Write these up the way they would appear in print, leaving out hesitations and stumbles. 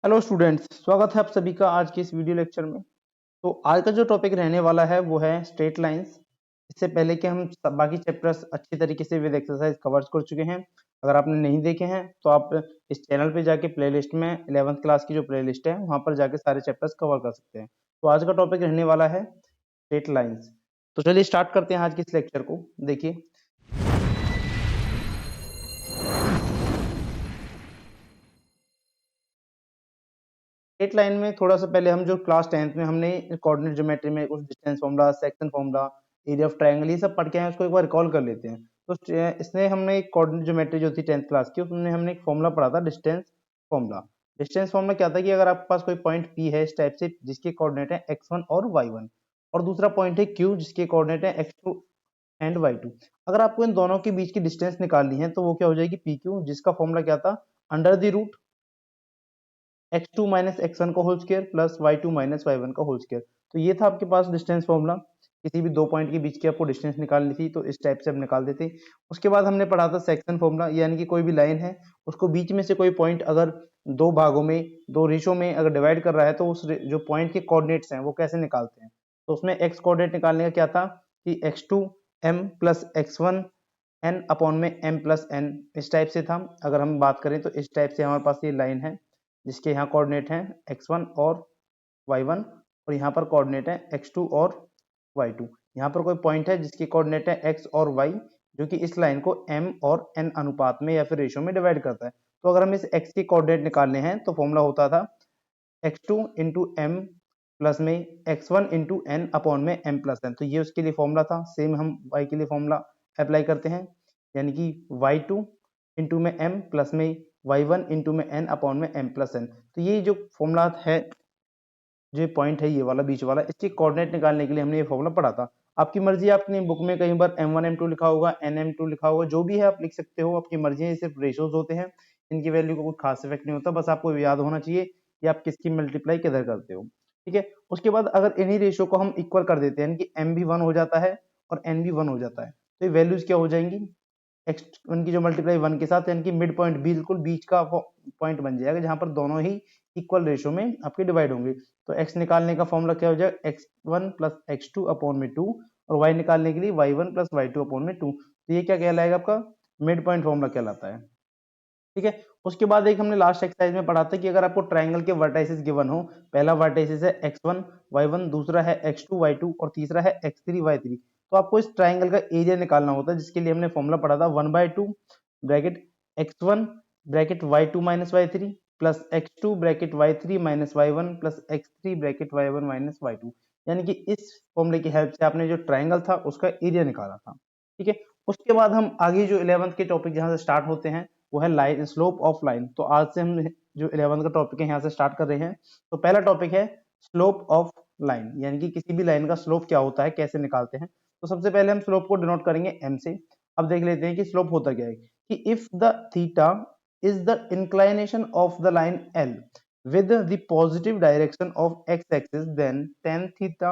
Hello students, स्वागत है आप सभी का आज के इस वीडियो लेक्चर में। तो आज का जो टॉपिक रहने वाला है वो है स्ट्रेट लाइंस। इससे पहले कि हम बाकी चैप्टर्स अच्छी तरीके से विद एक्सरसाइज कवर कर चुके हैं। अगर आपने नहीं देखे हैं तो आप इस चैनल पे जाके प्लेलिस्ट में 11th क्लास की जो प्लेलिस्ट है वहां पर जाके सारे चैप्टर्स कवर कर सकते हैं। तो आज का टॉपिक रहने वाला है स्ट्रेट लाइंस। तो चलिए स्टार्ट करते हैं आज के इस लेक्चर को। देखिए, स्ट्रेट लाइन में थोड़ा सा पहले हम जो क्लास 10th में हमने कोऑर्डिनेट ज्योमेट्री में कुछ distance formula, section formula, area of triangle ये सब पढ़ के आए हैं, उसको एक बार रिकॉल कर लेते हैं। तो इसने हमने एक कोऑर्डिनेट ज्योमेट्री जो थी 10th क्लास की, उसमें हमने एक फॉर्मूला पढ़ा था, डिस्टेंस फॉर्मूला। डिस्टेंस फॉर्मूला क्या था कि अगर आपके पास कोई पॉइंट P है इस टाइप से, जिसके कोऑर्डिनेट है x1 और y1, और दूसरा पॉइंट है Q जिसके कोऑर्डिनेट है x2 एंड y2। अगर आपको इन दोनों के बीच की डिस्टेंस निकालनी है तो वो क्या हो जाएगी, PQ, जिसका फॉर्मूला क्या था, under the root x2 minus x1 का whole square plus y2 minus y1 का होल स्क्वायर। तो ये था आपके पास डिस्टेंस फॉर्मूला। किसी भी दो पॉइंट के बीच की आपको डिस्टेंस निकालनी थी तो इस टाइप से हम निकाल देते। उसके बाद हमने पढ़ा था सेक्शन फॉर्मूला, यानी कि कोई भी लाइन है उसको बीच में से कोई पॉइंट अगर दो भागों में, दो रेशो में अगर डिवाइड कर रहा है तो उस जो पॉइंट के कोऑर्डिनेट्स हैं वो कैसे निकालते हैं। तो उसमें x कोऑर्डिनेट निकालने का क्या था कि x2 m plus x1 n upon में m प्लस n, इस टाइप से था। अगर हम बात करें तो इस टाइप से हमारे पास ये लाइन है जिसके यहाँ कोऑर्डिनेट हैं x1 और y1, और यहाँ पर कोऑर्डिनेट है x2 और y2। यहाँ पर कोई पॉइंट है जिसकी कोऑर्डिनेट है x और y, जो कि इस लाइन को m और n अनुपात में या फिर रेशियो में डिवाइड करता है। तो अगर हम इस x के कोऑर्डिनेट निकालने हैं तो फॉर्मूला होता था x2 इंटू एम प्लस में x1 इंटू एन अपॉन में m प्लस n। तो ये उसके लिए फॉर्मूला था। सेम हम y के लिए फॉर्मूला अप्लाई करते हैं, यानी कि y2 इंटू में m प्लस में y1 इंटू में n अपॉन में m प्लस n। तो ये जो फॉर्मूला है, जो पॉइंट है ये वाला बीच वाला, इसके कोऑर्डिनेट निकालने के लिए हमने ये फॉर्मूला पढ़ा था। आपकी मर्जी, आपने बुक में कहीं पर m1 m2 लिखा होगा, nm2 लिखा होगा, जो भी है आप लिख सकते हो, आपकी मर्जी है। ये सिर्फ रेशोज होते हैं, इनकी वैल्यू को कोई खास इफेक्ट नहीं होता, बस आपको याद होना चाहिए कि आप किसकी मल्टीप्लाई किधर करते हो। ठीक है, उसके बाद अगर इन्हीं रेशो को हम इक्वल कर देते हैं कि m भी 1 हो जाता है और n भी 1 हो जाता है, तो ये वैल्यूज क्या हो जाएंगी, x1 की जो मल्टीप्लाई 1 के साथ, यानी कि मिड पॉइंट बिल्कुल बीच का पॉइंट बन जाएगा जहां पर दोनों ही इक्वल रेशो में आपके डिवाइड होंगे। तो x निकालने का फॉर्मूला क्या हो जाएगा, x1 प्लस x2 अपॉन में 2, और y निकालने के लिए y1 प्लस y2 अपॉन में 2। तो ये क्या कहलाएगा, आपका मिड पॉइंट फॉर्मूला कहलाता है। ठीक है, उसके बाद एक हमने लास्ट एक्सरसाइज में पढ़ा था कि अगर आपको ट्राइंगल के वर्टाइसिस गिवन हो, पहला वर्टाइसिस है x1 y1, दूसरा है x2 y2 और तीसरा है x3 y3, तो आपको इस ट्राइंगल का एरिया निकालना होता है, जिसके लिए हमने फॉर्मूला पढ़ा था 1/2 bracket x1 bracket y2 minus y3 plus x2 bracket y3 minus y1 plus x3 bracket y1 minus y2। यानी कि इस फॉर्मूले की हेल्प से आपने जो ट्राइंगल था उसका एरिया निकाला था। ठीक है, उसके बाद हम आगे जो 11th के टॉपिक जहां से स्टार्ट होते हैं वो है लाइन, स्लोप ऑफ लाइन। तो आज से हम जो 11th का टॉपिक है यहाँ से स्टार्ट कर रहे हैं। तो पहला टॉपिक है स्लोप ऑफ लाइन, यानी कि किसी भी लाइन का स्लोप क्या होता है, कैसे निकालते हैं। तो सबसे पहले हम स्लोप को डिनोट करेंगे m से। अब देख लेते हैं कि स्लोप होता क्या है, कि if the theta is the inclination of the line l with the positive direction of x axis, then tan theta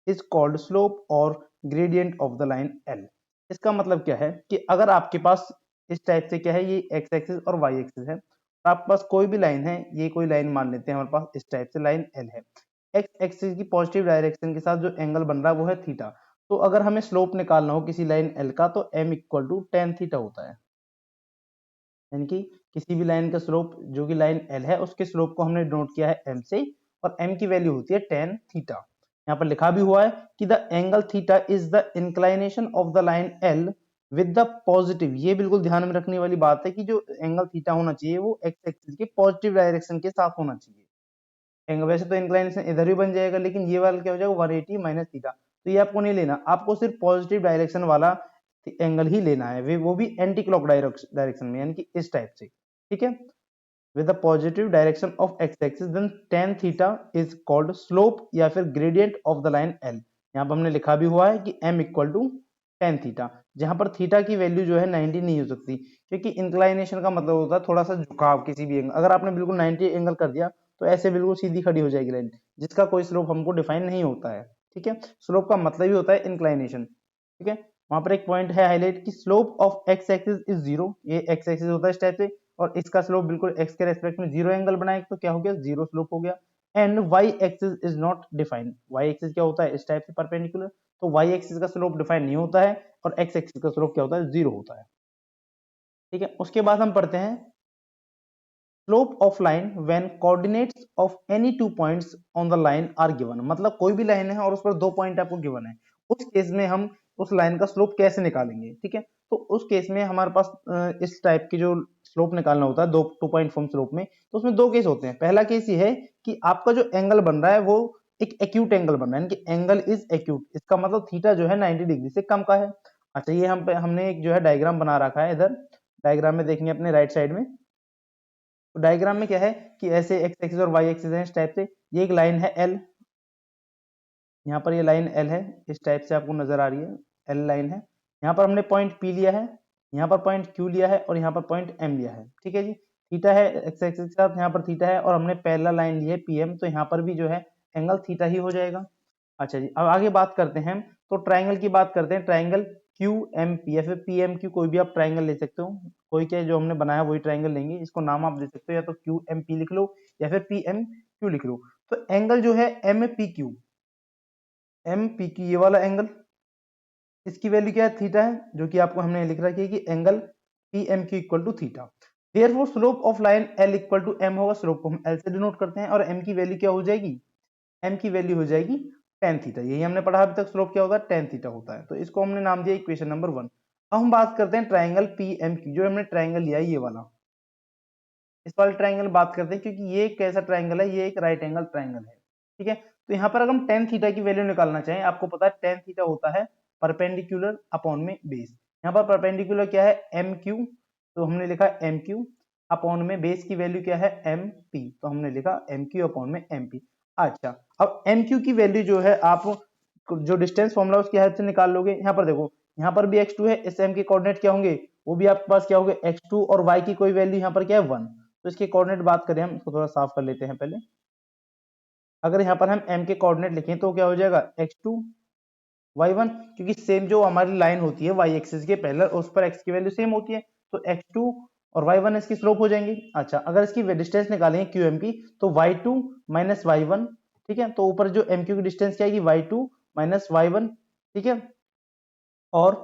is called slope or gradient of the line l। इसका मतलब क्या है कि अगर आपके पास इस टाइप से क्या है, ये एक्स एक्सिस और वाई एक्सिस है, और आपके पास कोई भी लाइन है, ये कोई लाइन मान लेते हैं हमारे पास, इस टाइप से लाइन एल है। एक्स एक्सिस की पॉजिटिव डायरेक्शन के साथ जो एंगल बन रहा है वो है थीटा। तो अगर हमें स्लोप निकालना हो किसी लाइन एल का तो m equal to tan theta होता है। यानी कि किसी भी लाइन का स्लोप, जो कि लाइन एल है, उसके स्लोप को हमने डिनोट किया है m से, और m की वैल्यू होती है टेन थीटा। यहाँ पर लिखा भी हुआ है कि the angle theta is the inclination of the line L with the positive. ये बिल्कुल ध्यान में रखने वाली बात है कि जो एंगल थीटा होना चाहिए वो एक्स एक्सिस के पॉजिटिव डायरेक्शन के साथ होना चाहिए। एंगल वैसे तो इंक्लाइनेशन इधर भी बन जाएगा, लेकिन ये वाला क्या हो जाएगा, 180 माइनस थीटा। तो ये आपको नहीं लेना, आपको सिर्फ पॉजिटिव डायरेक्शन वाला एंगल ही लेना है, वो भी एंटी क्लॉक डायरेक्शन में, यानी कि इस टाइप से। ठीक है, with the positive direction of x-axis, then tan theta is called slope या फिर gradient of the line L। यहाँ पर हमने लिखा भी हुआ है कि m equal to tan theta, जहां पर थीटा की वैल्यू जो है 90 नहीं हो सकती, क्योंकि इंक्लाइनेशन का मतलब होता है थोड़ा सा झुकाव किसी भी एंगल। अगर आपने बिल्कुल 90 एंगल कर दिया तो ऐसे बिल्कुल सीधी खड़ी हो जाएगी लाइन, जिसका कोई स्लोप हमको डिफाइन नहीं होता है। ठीक है, स्लोप का मतलब ही होता है इंक्लाइनेशन। ठीक है, वहां पर एक पॉइंट है हाईलाइट, कि slope of x axis is zero. ये एक्स एक्सिस होता है इस टाइप से, और इसका स्लोप बिल्कुल x के रेस्पेक्ट में जीरो एंगल बनाए तो क्या हो गया, जीरो स्लोप हो गया। And y axis is not defined, y axis क्या होता है, इस टाइप से परपेंडिकुलर, तो y एक्सिस का स्लोप डिफाइन नहीं होता है और x एक्सिस का स्लोप क्या होता है, जीरो होता है। ठीक है, उसके बाद हम पढ़ते हैं slope of line when coordinates of any two points on the line are given, मतलब कोई भी लाइन है और उस पर दो पॉइंट आपको गिवन है, उस केस में हम उस लाइन का स्लोप कैसे निकालेंगे। ठीक है, तो उस केस में हमारे पास इस टाइप की जो स्लोप निकालना होता है दो टू पॉइंट फॉर्म स्लोप में, तो उसमें दो केस होते हैं। पहला केस ये है कि आपका जो एंगल बन रहा है वो एक एक्यूट एंगल बन रहा है, यानी कि एंगल इज एक्यूट, इसका मतलब थीटा जो है 90 डिग्री से कम का है। अच्छा, ये हमने एक जो है डायग्राम बना रखा है, इधर डायग्राम में देखेंगे अपने राइट साइड में, तो डायग्राम में क्या है कि ऐसे एक्स एक्सिस और वाई एक्सिस है इस टाइप से, ये एक लाइन है एल, यहाँ पर ये लाइन एल है, इस टाइप से आपको नजर आ रही है, एल लाइन है। यहाँ पर हमने पॉइंट पी लिया है, यहाँ पर पॉइंट क्यू लिया है और यहाँ पर पॉइंट एम लिया है। ठीक है जी, थीटा है एक्स एक्सिस के साथ, यहाँ पर थीटा है और हमने पहला लाइन ली है पी एम, तो यहाँ पर भी जो है एंगल थीटा ही हो जाएगा। अच्छा जी, अब आगे बात करते हैं, तो ट्राइंगल की बात करते हैं, ट्राइंगल क्यू एम पी या फिर पी एम क्यू, कोई भी आप ट्राइंगल ले सकते हो, कोई क्या जो हमने बनाया वही ट्राइंगल लेंगे, इसको नाम आप दे सकते हो या तो क्यू एम पी लिख लो या फिर पी एम क्यू लिख लो। तो एंगल जो है M P Q, M P Q ये वाला एंगल, इसकी वैल्यू क्या है, थीटा है, जो कि आपको हमने लिख रखी है कि angle P M Q equal to theta. Therefore slope of line L equal to M होगा, स्लोप को हम एल से डिनोट करते हैं, और एम की वैल्यू क्या हो जाएगी, एम की वैल्यू हो जाएगी टेन थीटा, यही हमने पढ़ा अभी तक, स्लोप क्या होता है, टेन थीटा होता है, तो इसको हमने नाम दिया इक्वेशन नंबर 1। अब हम बात करते हैं ट्राइंगल पी एम क्यू, जो हमने ट्राइंगल लिया है ये वाला, इस वाले ट्राइंगल बात करते हैं, क्योंकि ये एक कैसा ट्राइंगल है, ये एक राइट एंगल ट्राइंगल है। ठीक है, तो यहाँ पर अगर हम टेन थीटा की वैल्यू निकालना चाहें, आपको पता है टेन थीटा होता है परपेंडिकुलर अपॉन में बेस, यहाँ पर परपेंडिकुलर क्या है, एम क्यू, तो हमने लिखा एम क्यू, अपॉन में बेस की वैल्यू क्या है, एम पी, तो हमने लिखा एम क्यू अपॉन में एम पी। अच्छा, अब एम क्यू की वैल्यू जो है आप जो डिस्टेंस फॉर्मूला उसकी हेल्प से निकाल लोगे। यहाँ पर देखो, यहाँ पर भी x2 है, इस m के कोऑर्डिनेट क्या होंगे, वो भी आपके पास क्या होंगे x2, और y की कोई वैल्यू यहाँ पर क्या है 1, तो इसके कोऑर्डिनेट बात करें, हम इसको थोड़ा साफ कर लेते हैं पहले। अगर यहाँ पर हम m के कोऑर्डिनेट लिखें तो क्या हो जाएगा x2 y1, क्योंकि सेम जो हमारी लाइन होती है y एक्सिस के पैरेलल, उस पर x की वैल्यू सेम होती है, तो x2 और y1 इसकी स्लोप हो जाएंगी। अच्छा, अगर इसकी डिस्टेंस निकालेंगे QM की, तो y2 माइनस y1, ठीक है, तो ऊपर जो MQ की डिस्टेंस क्या आएगी, y2 माइनस y1, ठीक है, और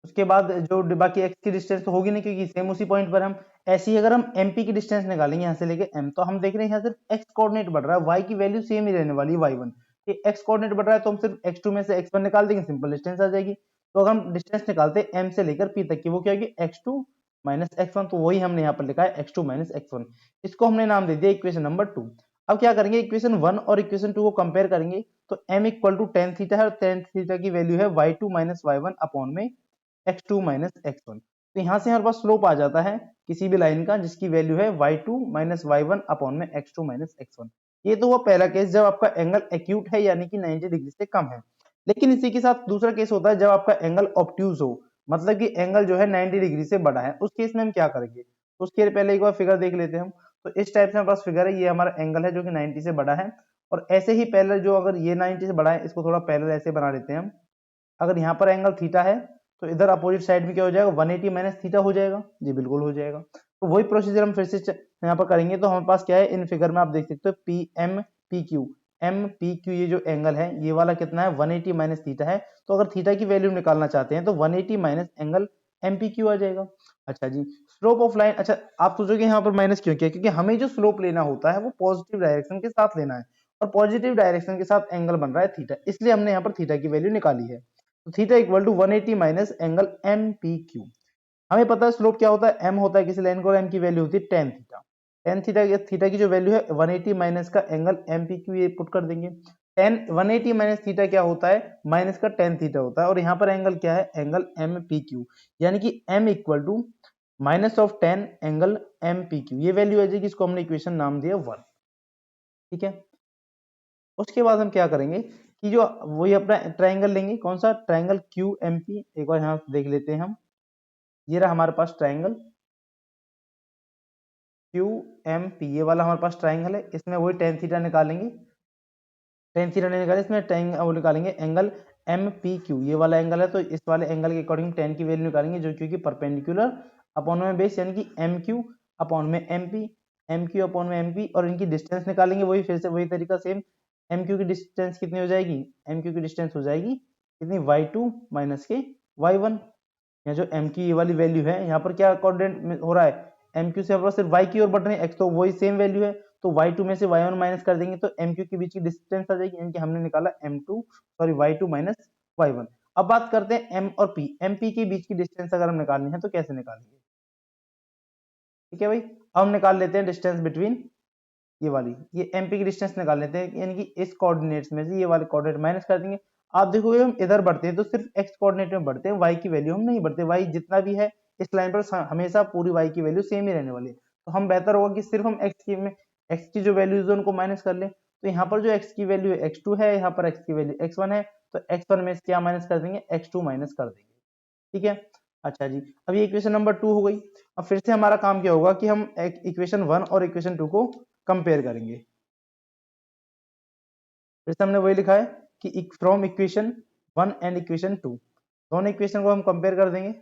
उसके बाद जो बाकी x की डिस्टेंस तो होगी नहीं, क्योंकि सेम उसी पॉइंट पर हम, ऐसे ही अगर हम MP की डिस्टेंस निकालेंगे यहाँ से लेके M, तो हम देख रहे हैं यहाँ सिर्फ x कोऑर्डिनेट बढ़ रहा है, y की वैल्यू सेम ही रहने वाली है y1, ये x कोऑर्डिनेट बढ़ रहा है तो हम सिर्फ x2 में से x1 निकाल देंगे, सिंपल डिस्टेंस आ जाएगी। तो अगर हम डिस्टेंस निकालते हैं M से लेकर P तक की, वो क्या होगी, x2 माइनस x1, तो वही हमने यहाँ पर लिखा है x2 माइनस x1, इसको हमने नाम दे दिया इक्वेशन नंबर 2। अब क्या करेंगे, इक्वेशन 1 और इक्वेशन 2 को कंपेयर करेंगे, तो m equal to tan theta है और टेन थीटा की वैल्यू है y2 माइनस y1 अपॉन में x2 माइनस x1, तो यहाँ से हमारे पास स्लोप आ जाता है किसी भी लाइन का जिसकी वैल्यू है y2 माइनस y1 अपॉन में x2 माइनस x1। ये तो हुआ पहला केस, जब आपका एंगल एक्यूट है यानी कि 90 डिग्री से कम है। लेकिन इसी के साथ दूसरा केस होता है जब आपका एंगल ऑब्ट्यूज हो, मतलब कि एंगल जो है 90 डिग्री से बड़ा है, उस केस में हम क्या करेंगे, उसके लिए पहले एक बार फिगर देख लेते हैं हम। तो इस टाइप से हमारे पास फिगर है, ये हमारा एंगल है जो कि 90 से बड़ा है, और ऐसे ही पैरेलल जो, अगर ये 90 से बड़ा है, इसको थोड़ा पैरेलल ऐसे बना लेते हैं हम। अगर यहाँ पर एंगल थीटा है, तो इधर अपोजिट साइड में क्या हो जाएगा, 180 माइनस थीटा हो जाएगा, जी बिल्कुल हो जाएगा। तो वही प्रोसीजर हम फिर से यहाँ पर करेंगे, तो हमारे पास क्या है, इन फिगर में आप देख सकते हो P M P Q, M P Q, ये जो एंगल है ये वाला कितना है, 180 माइनस थीटा है, तो अगर थीटा की वैल्यू निकालना चाहते हैं तो 180 minus angle M P Q आ जाएगा। अच्छा जी, स्लोप ऑफ लाइन, अच्छा आप सोचोगे यहाँ पर माइनस क्यों किया, क्योंकि हमें जो स्लोप लेना होता है वो पॉजिटिव डायरेक्शन के साथ लेना है, और पॉजिटिव डायरेक्शन के साथ एंगल बन रहा है थीटा, इसलिए हमने यहाँ पर थीटा की वैल्यू निकाली है। तो theta equal to 180 minus angle M P Q. हमें पता है स्लोप क्या होता है, एम होता है किसी लाइन को, और एम की वैल्यू होती है tan theta. Tan theta, theta की जो वैल्यू है 180 माइनस का एंगल एम पी क्यू, ये पुट कर देंगे। टेन 180 माइनस थीटा क्या होता है, माइनस का टेन थीटा होता है, और यहाँ पर एंगल क्या है, एंगल एम पी क्यू, यानी कि M equal to minus of tan angle M P Q, ये वैल्यू आ जाएगी, इसको हमने इक्वेशन नाम दिया 1। ठीक है, उसके बाद हम क्या करेंगे कि जो वही अपना ट्राइंगल लेंगे, कौन सा ट्राइंगल क्यू एम पी, एक बार यहाँ देख लेते हैं हम, ये रहा हमारे पास ट्राइंगल क्यू एम पी, ये वाला हमारे पास ट्राइंगल है, इसमें वही टेन थीटा निकालेंगे, टेन थीटा नहीं निकाले, इसमें टेन वो निकालेंगे एंगल एम पी क्यू, ये वाला एंगल है, तो इस वाले एंगल के अकॉर्डिंग टेन की वैल्यू निकालेंगे, जो क्योंकि परपेंडिकुलर अपॉन में बेस, यानी कि एम क्यू अपॉन में MP, MQ अपॉन में MP, और इनकी डिस्टेंस निकालेंगे, वही फिर से वही तरीका सेम। MQ की डिस्टेंस कितनी हो जाएगी, MQ की डिस्टेंस हो जाएगी कितनी, y2 माइनस के y1। यहाँ जो MQ ये वाली वैल्यू है, यहाँ पर क्या कोऑर्डिनेट हो रहा है, MQ से हम सिर्फ y की ओर बढ़ रहे हैं, x तो वही सेम वैल्यू है, तो y2 में से y1 माइनस कर देंगे तो MQ के बीच की डिस्टेंस आ जाएगी, यानी कि हमने निकाला M2 sorry y2 minus y1। अब बात करते हैं M और P, MP के बीच की डिस्टेंस अगर हम निकालनी है तो कैसे निकालेंगे, ठीक है भाई। अब हम निकाल लेते हैं डिस्टेंस बिटवीन ये वाली, ये MP की डिस्टेंस निकाल लेते हैं, यानी कि इस कोऑर्डिनेट्स में से ये वाले कोऑर्डिनेट माइनस कर देंगे। आप देखोगे हम इधर बढ़ते हैं तो सिर्फ x कोऑर्डिनेट में बढ़ते हैं, y की वैल्यू हम नहीं बढ़ते, y जितना भी है इस लाइन पर हमेशा पूरी y की वैल्यू सेम ही रहने वाली है। तो हम बेहतर होगा कि सिर्फ हम x की जो वैल्यूज है उनको माइनस कर लें। तो यहाँ पर जो x की वैल्यू है x2 है, यहाँ पर x की वैल्यू x1 है, तो x1 में से क्या माइनस कर देंगे, x2 माइनस कर देंगे, ठीक है। अच्छा जी, अब ये इक्वेशन नंबर 2 हो गई। अब फिर से हमारा काम क्या होगा कि हम इक्वेशन 1 और इक्वेशन 2 को कंपेयर करेंगे। फिर से हमने वही लिखा है कि फ्रॉम इक्वेशन 1 एंड इक्वेशन 2, दोनों इक्वेशन को हम कंपेयर कर देंगे।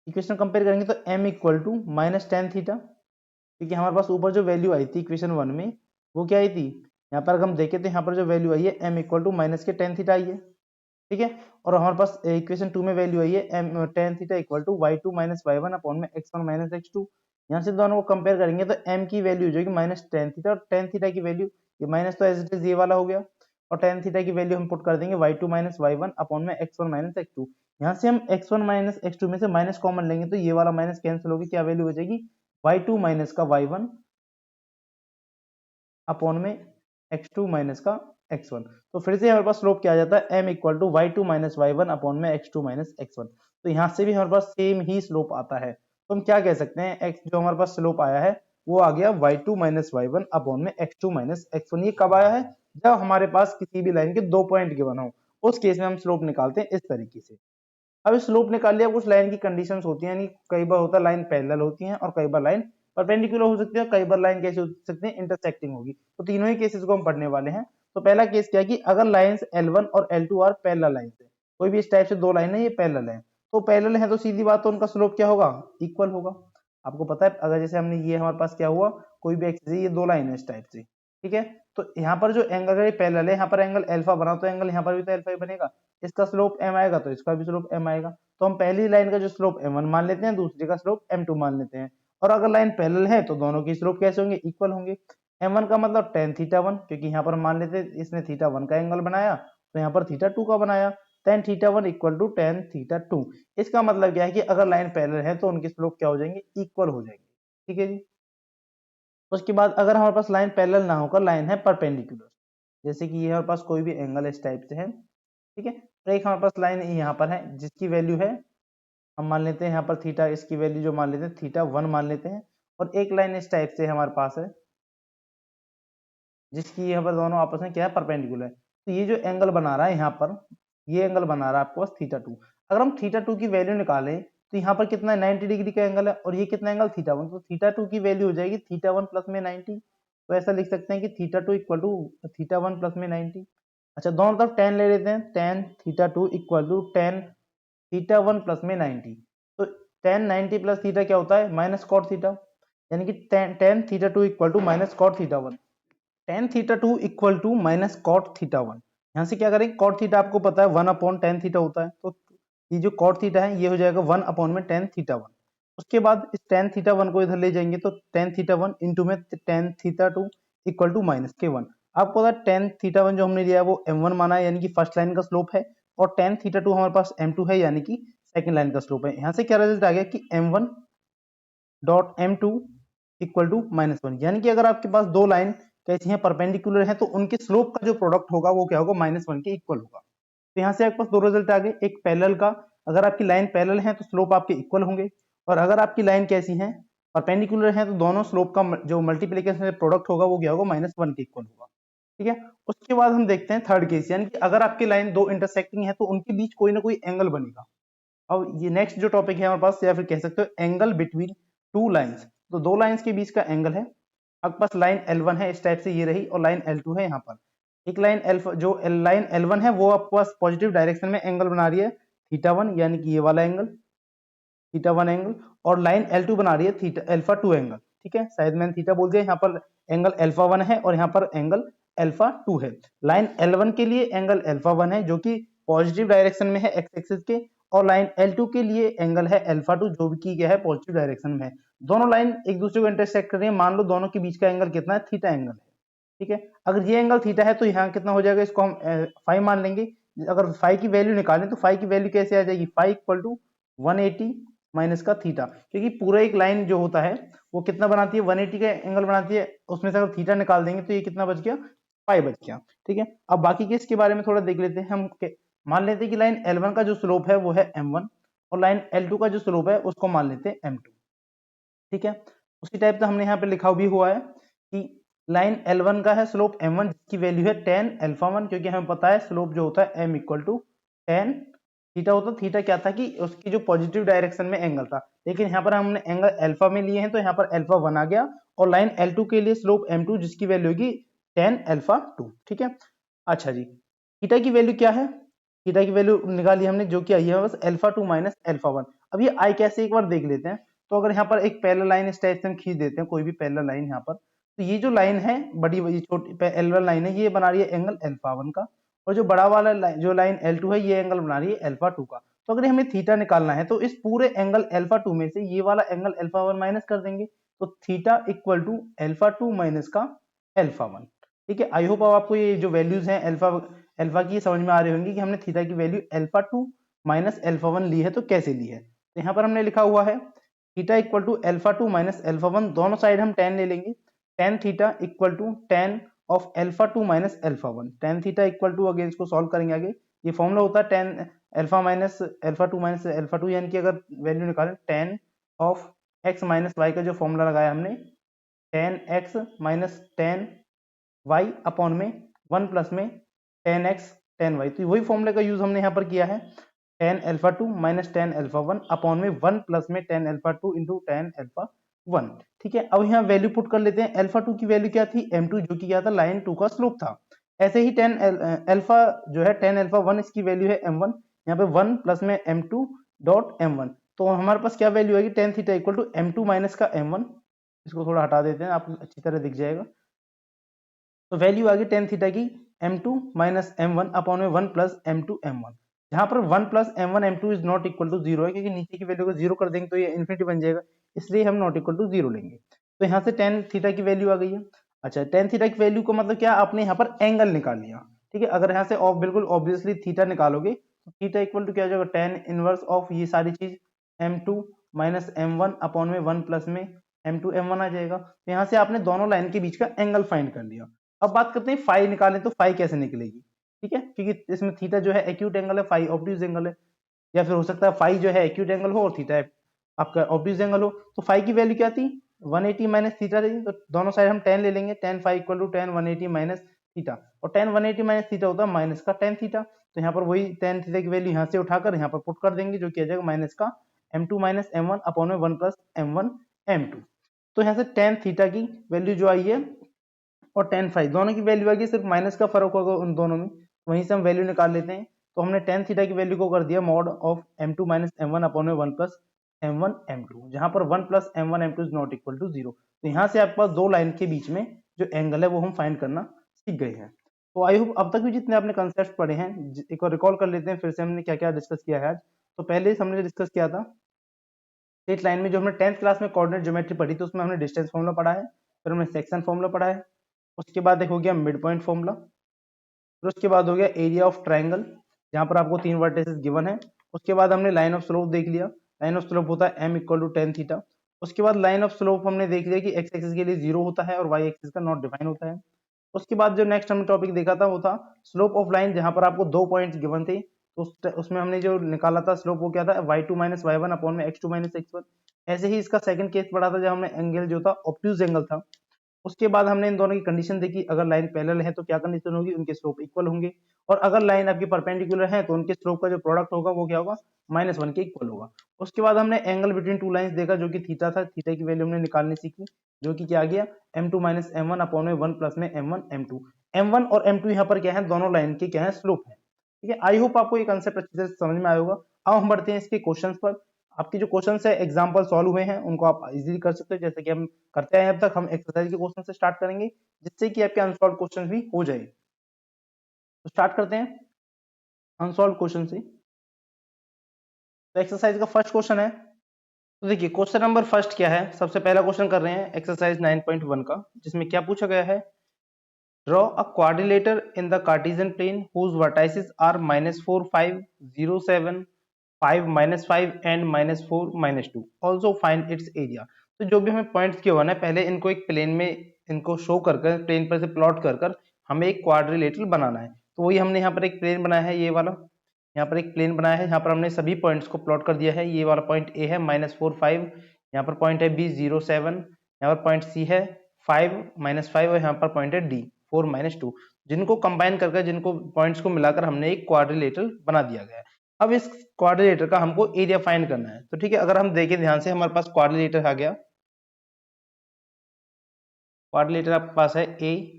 इक्वेशन कंपेयर करेंगे तो m equal to minus tan theta, क्योंकि हमारे पास ऊपर जो वैल्यू आई थी इक्वेशन 1 में वो क्या आई थी, यहाँ पर अगर हम देखें तो यहाँ पर जो वैल्यू आई है m इक्वल टू माइनस के टेन थीटा आई है, ठीक है। और हमारे पास इक्वेशन 2 में वैल्यू आई है m tan theta equal to y2 minus y1 upon में x1 माइनस x2। यहाँ से दोनों को कंपेयर करेंगे तो m की वैल्यू जो है माइनस टेन थीटा, और टेन थीटा की वैल्यू ये माइनस तो एज इट इज ये वाला हो गया, और टेन थीटा की वैल्यू हम पुट कर देंगे y2 माइनस y1 अपॉन में x1 माइनस x2। यहाँ से हम x1 माइनस x2 में से माइनस कॉमन लेंगे तो ये वाला माइनस कैंसिल होगी, क्या वैल्यू हो जाएगी, y2 माइनस का y1 अपॉन में x2 माइनस का x1। तो फिर से हमारे पास स्लोप क्या आ जाता है, m equal to y2 minus y1 upon में x2 माइनस x1। तो यहाँ से भी हमारे पास सेम ही स्लोप आता है, तो हम क्या कह सकते हैं, x जो हमारे पास स्लोप आया है वो आ गया y2 माइनस y1 अपॉन में x2 माइनस x1। ये कब आया है, जब हमारे पास किसी भी लाइन के दो पॉइंट गिवन हो, उस केस में हम स्लोप निकालते हैं इस तरीके से। अब स्लोप निकाल लिया, कुछ लाइन की कंडीशंस होती हैं, यानी कई बार होता है लाइन पैरेलल होती है और कई बार लाइन परपेंडिकुलर हो सकती है, कई बार लाइन कैसे हो सकती है, इंटरसेक्टिंग होगी। तो तीनों ही केसेस को हम पढ़ने वाले हैं। तो पहला केस क्या है कि अगर लाइंस L1 और L2 आर पैरेलल लाइंस है, कोई भी इस टाइप से दो लाइन है ये पैरेलल है, तो पैरेलल है तो सीधी बात तो उनका स्लोप क्या होगा, इक्वल होगा। आपको पता है अगर जैसे हमने ये हमारे पास क्या हुआ, कोई भी एक्सिस है, ये दो लाइन है इस टाइप से, ठीक है। तो यहाँ पर जो एंगल अगर ये पैरेलल है, यहाँ पर एंगल अल्फा बना तो एंगल यहाँ पर भी तो अल्फा ही बनेगा, इसका स्लोप m आएगा तो इसका भी स्लोप m आएगा। तो हम पहली लाइन का जो स्लोप m1 मान लेते हैं, दूसरे का स्लोप m2 मान लेते हैं। और अगर लाइन पैरेलल है तो दोनों की स्लोप कैसे होंगे, इक्वल होंगे। m1 का मतलब tan थीटा 1, क्योंकि यहाँ पर मान लेते हैं इसने थीटा 1 का एंगल बनाया तो यहाँ पर थीटा 2 का बनाया, tan theta 1 equal to tan theta 2। इसका मतलब क्या है कि अगर लाइन पैरेलल है तो उनकी स्लोप क्या हो जाएंगे, इक्वल हो जाएंगे, ठीक है जी। उसके बाद अगर हमारे पास लाइन पैरेलल ना होकर लाइन है परपेंडिकुलर, जैसे कि ये हमारे पास कोई भी एंगल इस टाइप से है, ठीक है। तो एक हमारे पास लाइन यहाँ पर है जिसकी वैल्यू है, हम मान लेते हैं यहाँ पर थीटा, इसकी वैल्यू जो मान लेते हैं थीटा 1 मान लेते हैं, और एक लाइन इस टाइप से हमारे पास है जिसकी यहाँ पर दोनों आपस में क्या है, परपेंडिकुलर है। तो ये जो एंगल बना रहा है यहाँ पर, ये एंगल बना रहा है आपके पास थीटा 2। अगर हम थीटा 2 की वैल्यू निकालें तो यहाँ पर कितना 90 डिग्री का एंगल है, और ये कितना एंगल थीटा 1, तो थीटा 2 की वैल्यू हो जाएगी थीटा 1 प्लस में 90। तो ऐसा लिख सकते हैं कि theta 2 equal to theta 1 plus में 90। अच्छा दोनों तरफ टेन ले लेते हैं, tan theta 2 equal to tan theta 1 plus में 90। तो टेन 90 प्लस थीटा क्या होता है, माइनस कॉट थीटा, यानी कि tan theta 2 equal to minus cot theta 1। Tan theta 2 equal to minus cot theta 1, यहाँ से क्या करेंगे, कॉट थीटा आपको पता है 1 अपॉन टेन थीटा होता है, तो ये जो कॉट थीटा है ये हो जाएगा 1 अपॉन में टेन थीटा 1। उसके बाद इस टेन थीटा 1 को इधर ले जाएंगे तो टेन थीटा 1 इंटू में tan theta 2 equal to minus के 1। आपको पता है टेन थीटा 1 जो हमने लिया है वो m1 माना है, यानी कि फर्स्ट लाइन का स्लोप है, और टेन थीटा 2 हमारे पास m2 है, यानी कि सेकंड लाइन का स्लोप है। यहाँ से क्या रिजल्ट आ गया कि m1 dot m2 equal to minus 1, यानी कि अगर आपके पास दो लाइन कैसी हैं, परपेंडिकुलर है, तो उनके स्लोप का जो प्रोडक्ट होगा वो क्या होगा, माइनस 1 के इक्वल होगा। तो यहाँ से आपके पास दो रिजल्ट आ गए, एक पैरेलल का, अगर आपकी लाइन पैरेलल है तो स्लोप आपके इक्वल होंगे, और अगर आपकी लाइन कैसी है, परपेंडिकुलर है, तो दोनों स्लोप का जो मल्टीप्लीकेशन प्रोडक्ट होगा वो क्या होगा, माइनस 1 के इक्वल होगा, ठीक है। उसके बाद हम देखते हैं थर्ड केस, यानी कि अगर आपकी लाइन दो इंटरसेक्टिंग है तो उनके बीच कोई ना कोई एंगल बनेगा। अब ये नेक्स्ट जो टॉपिक है हमारे पास, या फिर कह सकते हो एंगल बिटवीन टू लाइंस, तो दो लाइंस के बीच का एंगल है। आपके पास लाइन L1 है इस टाइप से ये रही, और लाइन L2 है यहाँ पर। एक लाइन अल्फा जो लाइन L1 है वो आपके पास पॉजिटिव डायरेक्शन में एंगल बना रही है थीटा 1, यानी कि ये वाला एंगल, थीटा 1 एंगल, और लाइन L2 बना रही है थीटा अल्फा 2 एंगल। ठीक है, शायद मैंने थीटा बोल दिया, यहाँ पर एंगल अल्फा 1 है और यहाँ पर एंगल अल्फा 2 है। लाइन L1 के लिए एंगल अल्फा 1 है जो कि पॉजिटिव डायरेक्शन में है एक्स एक्सिस के, और लाइन L2 के लिए एंगल है अल्फा 2 जो कि क्या है पॉजिटिव डायरेक्शन में है। दोनों लाइन एक दूसरे को इंटरसेक्ट कर रही है, मान लो दोनों के बीच का एंगल कितना है, थीटा एंगल है। ठीक है, अगर ये एंगल थीटा है तो यहाँ कितना हो जाएगा, इसको हम फाइव मान लेंगे। अगर फाइव की वैल्यू निकालें तो फाइव की वैल्यू कैसे आ जाएगी, फाइव इक्वल टू 180 माइनस का थीटा, क्योंकि पूरा एक लाइन जो होता है वो कितना बनाती है, 180 का एंगल बनाती है, उसमें से अगर थीटा निकाल देंगे तो ये कितना बच गया, फाइव बच गया। ठीक है, अब बाकी केस के बारे में थोड़ा देख लेते हैं हम। मान लेते हैं कि लाइन L1 का जो स्लोप है वो है m1, और लाइन L2 का जो स्लोप है उसको मान लेते हैं m2। ठीक है, उसी टाइप से हमने यहाँ पे लिखा भी हुआ है कि लाइन L1 का है स्लोप m1 जिसकी वैल्यू है tan अल्फा 1, क्योंकि हमें पता है स्लोप जो होता है m equal to tan theta होता है। थीटा क्या था कि उसकी जो पॉजिटिव डायरेक्शन में एंगल था, लेकिन यहाँ पर हमने एंगल अल्फा में लिए हैं तो यहाँ पर अल्फा 1 आ गया, और लाइन L2 के लिए स्लोप m2 जिसकी वैल्यू होगी tan अल्फा 2। ठीक है, अच्छा जी, थीटा की वैल्यू क्या है, थीटा की वैल्यू निकाली हमने जो कि आई है बस अल्फा 2 माइनस अल्फा 1। अब ये आई कैसे एक बार देख लेते हैं। तो अगर यहाँ पर एक पैरेलल लाइन इस टाइप से हम खींच देते हैं, कोई भी पैरेलल लाइन यहाँ पर, तो ये जो लाइन है बड़ी छोटी पैरेलल लाइन है, ये बना रही है एंगल अल्फा 1 का, और जो बड़ा वाला जो लाइन L2 है ये एंगल बना रही है अल्फा 2 का। तो अगर हमें थीटा निकालना है तो इस पूरे एंगल अल्फा 2 में से ये वाला एंगल अल्फा 1 माइनस कर देंगे, तो theta equal to alpha 2 minus का अल्फा 1। ठीक है, आई होप अब आपको ये जो वैल्यूज हैं अल्फा अल्फा की समझ में आ रही होंगी कि हमने थीटा की वैल्यू अल्फा 2 माइनस अल्फा 1 ली है तो कैसे ली है। तो यहाँ पर हमने लिखा हुआ है theta equal to alpha 2 minus alpha 1, दोनों साइड हम tan ले लेंगे, tan theta equal to tan of alpha 2 minus alpha 1। tan theta equal to, again इसको सॉल्व करेंगे आगे, ये फॉर्मूला होता है tan alpha minus alpha 2 minus alpha 2, यानी कि अगर वैल्यू निकालें tan of x minus y का जो फॉर्मूला लगाया हमने, tan x minus tan y upon में 1 प्लस में tan x tan y, तो वही फॉर्मूले का यूज हमने यहाँ पर किया है, tan alpha 2 minus tan alpha 1 upon में 1 प्लस में tan alpha 2 into tan alpha 1। ठीक है, अब यहाँ वैल्यू पुट कर लेते हैं। अल्फा 2 की वैल्यू क्या थी, m2, जो कि क्या था, लाइन 2 का स्लोप था। ऐसे ही tan अल्फा जो है tan अल्फा 1, इसकी वैल्यू है m1, यहाँ पे 1 प्लस में m2 डॉट m1, तो हमारे पास क्या वैल्यू आएगी, tan theta equal to m2 minus का m1। इसको थोड़ा हटा देते हैं, आपको अच्छी तरह दिख जाएगा। तो वैल्यू आ गई टेन थीटा की m2 माइनस m1 अपॉन में 1 प्लस m2 m1, जहां पर 1 plus m1 m2 is not equal to 0 है, क्योंकि नीचे की वैल्यू को 0 कर देंगे तो ये इन्फिनिटी बन जाएगा, इसलिए हम नॉट इक्वल टू 0 लेंगे। तो यहाँ से टेन थीटा की वैल्यू आ गई है। अच्छा, टेन थीटा की वैल्यू को मतलब क्या, आपने यहाँ पर एंगल निकाल लिया। ठीक है, अगर यहाँ से बिल्कुल ऑब्वियसली थीटा निकालोगे तो थीटा इक्वल टू क्या हो जाएगा, टेन इनवर्स ऑफ ये सारी चीज m2 माइनस m1 अपॉन में 1 प्लस में m2 m1 आ जाएगा। तो यहाँ से आपने दोनों लाइन के बीच का एंगल फाइंड कर लिया। अब बात करते हैं फाई निकालें तो फाई कैसे निकलेगी। ठीक है, क्योंकि इसमें थीटा जो है एक्यूट एंगल है, फाई ऑब्ट्यूज एंगल है, या फिर हो सकता है फाई जो है एक्यूट एंगल हो और थीटा आपका ऑब्ट्यूज एंगल हो। तो फाई की वैल्यू क्या थी, 180 माइनस थीटा थी, तो दोनों साइड हम tan ले लेंगे, tan phi equal to tan 180 minus theta, और tan 180 माइनस थीटा होता है माइनस का tan थीटा। तो यहाँ पर वही tan थीटा की वैल्यू यहाँ से उठाकर यहाँ पर पुट कर देंगे, जो कि आ जाएगा माइनस का m2 माइनस m1 अपॉन में 1 प्लस m1 m2। तो यहाँ से tan थीटा की वैल्यू जो आई है और tan फाइव दोनों की वैल्यू आ गई, सिर्फ माइनस का फर्क होगा उन दोनों में, वहीं से हम वैल्यू निकाल लेते हैं। तो हमने tan थीटा की वैल्यू को कर दिया mod of m2 minus m1 upon में 1 प्लस m1 m2, जहां पर 1 plus m1 m2 is not equal to 0। तो यहाँ से आपके पास दो लाइन के बीच में जो एंगल है वो हम फाइंड करना सीख गए हैं। तो आई होप अब तक भी जितने आपने कंसेप्ट पढ़े हैं एक बार रिकॉल कर लेते हैं फिर से, हमने क्या क्या डिस्कस किया है आज। तो पहले हमने डिस्कस किया था स्ट्रेट लाइन में, जो हमने 10th क्लास में कोऑर्डिनेट ज्योमेट्री पढ़ी थी उसमें हमने डिस्टेंस फॉर्मूला पढ़ा है, फिर हमने सेक्शन फॉर्मूला पढ़ा है, उसके बाद एक हो गया मिड पॉइंट फॉर्मूला, फिर उसके बाद हो गया एरिया ऑफ ट्रायंगल जहां पर आपको 3 वर्टिसेस गिवन है। उसके बाद हमने लाइन ऑफ स्लोप देख लिया, लाइन ऑफ स्लोप होता है m equal to tan theta. उसके बाद लाइन ऑफ स्लोप हमने देख लिया कि x एक्सिस के लिए 0 होता है और y एक्सिस का नॉट डिफाइन होता है। उसके बाद जो नेक्स्ट हमने टॉपिक देखा था वो था स्लोप ऑफ लाइन, जहां पर आपको 2 पॉइंट्स गिवन थे, तो उसमें हमने जो निकाला था स्लोप वो क्या था, y2 माइनस y1 अपॉन में x2 माइनस x1। ऐसे ही इसका सेकंड केस पढ़ा था जब हमने एंगल जो था ऑब्ट्यूज एंगल था। उसके बाद हमने इन दोनों की कंडीशन देखी, अगर लाइन पैरेलल है तो क्या कंडीशन होगी, उनके स्लोप इक्वल होंगे, और अगर लाइन आपकी परपेंडिकुलर है तो उनके स्लोप का जो प्रोडक्ट होगा वो क्या होगा, -1 के इक्वल होगा। उसके बाद हमने एंगल बिटवीन टू लाइंस देखा जो कि थीटा था, थीटा की वैल्यू हमने निकालनी सीखी, जो कि क्या आ गया m2 माइनस m1 अपॉन में 1 प्लस में m1 m2। m1 और m2 यहाँ पर क्या है, दोनों लाइन के क्या है, स्लोप है। ठीक है, आई होप आपको ये कंसेप्ट अच्छे से समझ में आया होगा। अब हम बढ़ते हैं इसके क्वेश्चंस पर। आपकी जो क्वेश्चन है एग्जाम्पल सॉल्व हुए हैं उनको आप इजीली कर सकते हो, जैसे कि हम करते हैं अब तक। हम एक्सरसाइज के क्वेश्चन से स्टार्ट करेंगे जिससे कि आपके अनसॉल्व क्वेश्चन भी हो जाए। तो स्टार्ट करते हैं अनसॉल्व क्वेश्चन से। तो एक्सरसाइज का फर्स्ट क्वेश्चन है, तो देखिए क्वेश्चन नंबर फर्स्ट क्या है। सबसे पहला क्वेश्चन कर रहे हैं एक्सरसाइज 9.1 का, जिसमें क्या पूछा गया है, draw a quadrilateral in the Cartesian plane whose vertices are -4 5 0 7 5 -5 and -4 -2, also find its area. तो जो भी हमें पॉइंट्स किए हुए ना, पहले इनको एक प्लेन में इनको शो कर कर प्लेन पर से प्लॉट कर कर हमें एक क्वाड्रिलेटरल बनाना है। तो वही हमने यहाँ पर एक प्लेन बनाया है, ये वाला यहाँ पर एक प्लेन बनाया है। यहाँ पर हमने सभी पॉइंट्स को प्लॉट कर दिया है। ये वाला पॉइंट ए है -4 5, यहाँ पर पॉइंट है बी 0 7, यहाँ पर पॉइंट सी है 5 -5 और यहाँ पर पॉइंट है डी 4 -2, जिनको कंबाइन करके जिनको पॉइंट्स को मिलाकर हमने एक क्वाड्रिलेटरल बना दिया गया है। अब इस क्वाड्रिलेटर का हमको एरिया फाइंड करना है। तो ठीक है, अगर हम देखें ध्यान से, हमारे पास क्वाड्रिलेटर आ गया। क्वाड्रिलेटर आपके पास है ए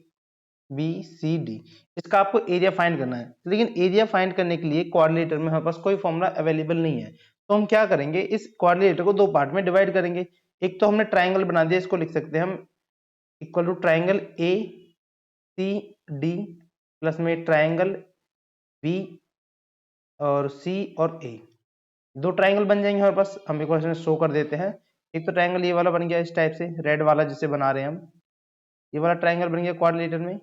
बी सी डी, इसका आपको एरिया फाइंड करना है। लेकिन एरिया फाइंड करने के लिए क्वाड्रिलेटर में हमारे पास कोई फॉर्मूला अवेलेबल नहीं है। तो हम क्या करेंगे, इस क्वाड्रिलेटर को दो पार्ट में डिवाइड करेंगे। एक तो हमने ट्राइंगल बना दिया, इसको लिख सकते हैं हम equal to triangle A C D plus में ट्राइंगल बी और सी और ए। दो ट्राइंगल बन जाएंगे हमारे पास। हम एक क्वेश्चन शो कर देते हैं। एक तो ट्राइंगल ये वाला बन गया इस टाइप से, रेड वाला जिसे बना रहे हैं हम, ये वाला ट्राइंगल बन गया क्वाड्रिलेटर में,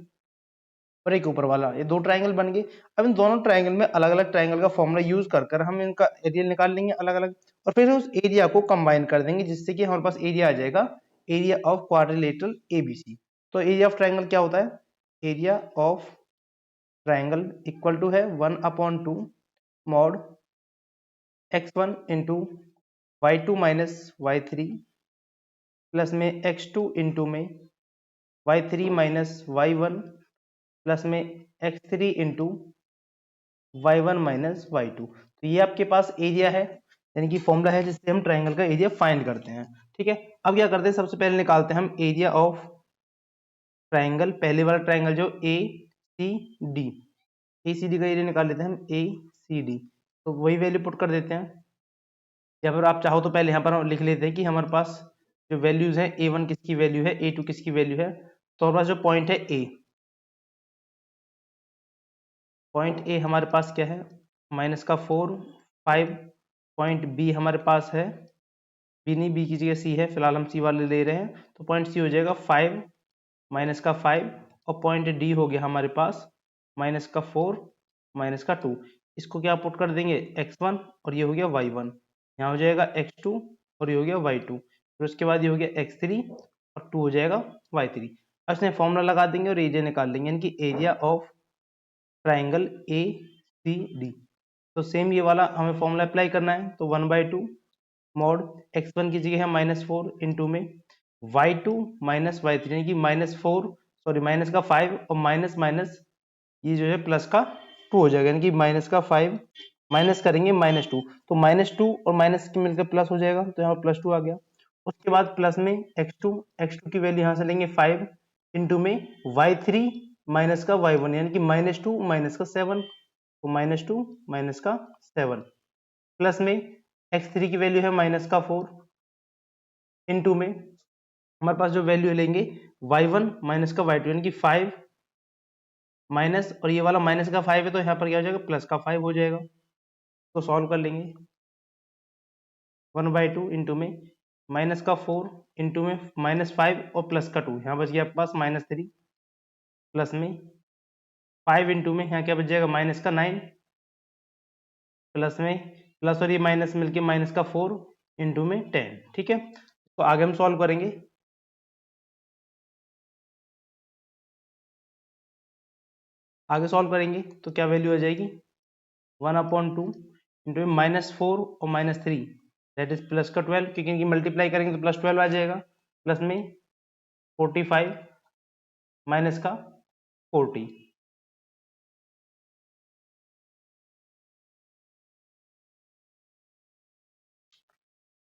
और एक ऊपर वाला, ये दो ट्राइंगल बन गए। अब इन दोनों ट्राइंगल में अलग अलग ट्राइंगल का फॉर्मूला यूज कर कर हम इनका एरिया निकाल लेंगे अलग अलग, और फिर उस एरिया को कंबाइन कर देंगे जिससे कि हमारे पास एरिया आ जाएगा, एरिया ऑफ क्वाड्रिलेटरल एबीसी। तो एरिया ऑफ ट्राइंगल क्या होता है, area of triangle equal to है 1/2 mod x1 into y2 minus y3 plus में x2 इंटू में y3 माइनस y1 प्लस में x3 into y1 minus y2। तो ये आपके पास एरिया है, यानी कि फॉर्मूला है जिससे हम ट्राइंगल का एरिया फाइंड करते हैं। ठीक है, अब क्या करते हैं, सबसे पहले निकालते हैं हम एरिया ऑफ ट्राइंगल, पहले वाला ट्राइंगल जो ए सी डी, ए सी डी का एरिया निकाल लेते हैं हम, ए सी डी। तो वही वैल्यू पुट कर देते हैं, या फिर आप चाहो तो पहले यहाँ पर हम लिख लेते हैं कि हमारे पास जो वैल्यूज है a1 किसकी वैल्यू है, a2 किसकी वैल्यू है। तो हमारे पास जो पॉइंट है a, पॉइंट ए हमारे पास क्या है, माइनस का 4 5। पॉइंट बी हमारे पास है, बी नहीं, बी की जगह सी है, फिलहाल हम सी वाले ले रहे हैं। तो पॉइंट सी हो जाएगा 5 माइनस का 5, और पॉइंट डी हो गया हमारे पास माइनस का 4 माइनस का 2। इसको क्या पुट कर देंगे x1, और ये हो गया y1, यहाँ हो जाएगा x2 और ये हो गया y2, फिर उसके बाद ये हो गया x3 और 2 हो जाएगा y3। अब इसमें फॉर्मूला लगा देंगे और एरिया निकाल लेंगे, यानी कि area of triangle A C D. तो सेम ये वाला हमें फॉर्मूला अप्लाई करना है। तो 1/2 मॉड x1 की जगह है -4 इंटू में y2 माइनस y3, यानी कि -4 सॉरी माइनस का 5 और माइनस माइनस ये जो है प्लस का 2 हो जाएगा, यानी कि माइनस का 5 माइनस करेंगे -2, तो -2 और माइनस की मिलकर प्लस हो जाएगा, तो यहाँ +2 आ गया। उसके बाद प्लस में x2 की वैल्यू यहाँ से लेंगे 5 इंटू में y3 माइनस का y1, यानी कि -2 माइनस का 7, तो -2 माइनस का 7 प्लस में x3 की वैल्यू है माइनस का 4 इंटू में हमारे पास जो वैल्यू लेंगे y1 माइनस का y2, यानी कि 5 माइनस, और ये वाला माइनस का 5 है तो यहाँ पर क्या हो जाएगा, प्लस का 5 हो जाएगा। तो सॉल्व कर लेंगे, 1/2 इंटू में माइनस का 4 इंटू में -5 और प्लस का 2, यहाँ बच गया आपके पास -3 प्लस में 5 इंटू में यहाँ क्या बच जाएगा माइनस का 9 प्लस में प्लस और ये माइनस मिलके माइनस का 4 इंटू में 10। ठीक है, तो आगे हम सॉल्व करेंगे। आगे सॉल्व करेंगे तो क्या वैल्यू आ जाएगी, 1/2 इंटू -4 और -3 दैट इज प्लस का 12, क्योंकि इनकी मल्टीप्लाई करेंगे तो +12 आ जाएगा, प्लस में 45 माइनस का 40।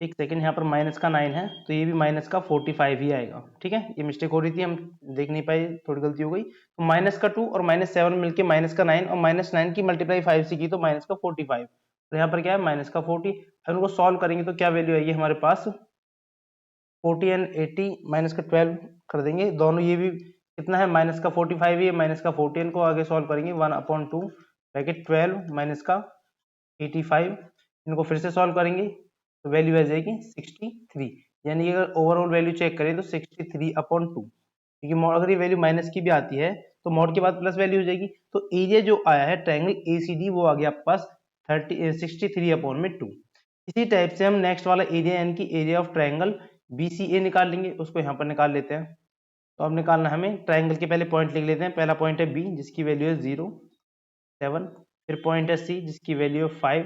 एक सेकेंड, यहाँ पर माइनस का 9 है तो ये भी माइनस का 45 ही आएगा। ठीक है, ये मिस्टेक हो रही थी, हम देख नहीं पाए, थोड़ी गलती हो गई। तो माइनस का 2 और -7 मिलके माइनस का 9, और -9 की मल्टीप्लाई 5 से की तो माइनस का 45, और यहाँ पर क्या है माइनस का 40। अब इनको सॉल्व करेंगे तो क्या वैल्यू आएगी हमारे पास 40 एंड 80 माइनस का 12 कर देंगे। दोनों ये भी कितना है माइनस का 45 ही है, माइनस का 14 को आगे सॉल्व करेंगे 1/2 ब्रैकेट 12 माइनस का 85। इनको फिर से सॉल्व करेंगे तो वैल्यू आ जाएगी 63। यानी कि अगर ओवरऑल वैल्यू चेक करें तो 63/2, क्योंकि अगर ये वैल्यू माइनस की भी आती है तो मॉड के बाद प्लस वैल्यू हो जाएगी। तो एरिया जो आया है ट्रायंगल ACD वो आ गया आपके पास 63/2। इसी टाइप से हम नेक्स्ट वाला एरिया यानी कि एरिया ऑफ ट्रायंगल BCA निकाल लेंगे, उसको यहाँ पर निकाल लेते हैं। तो अब निकालना हमें ट्रायंगल के पहले पॉइंट लिख लेते हैं। पहला पॉइंट है B जिसकी वैल्यू है 0 7, फिर पॉइंट है C जिसकी वैल्यू है 5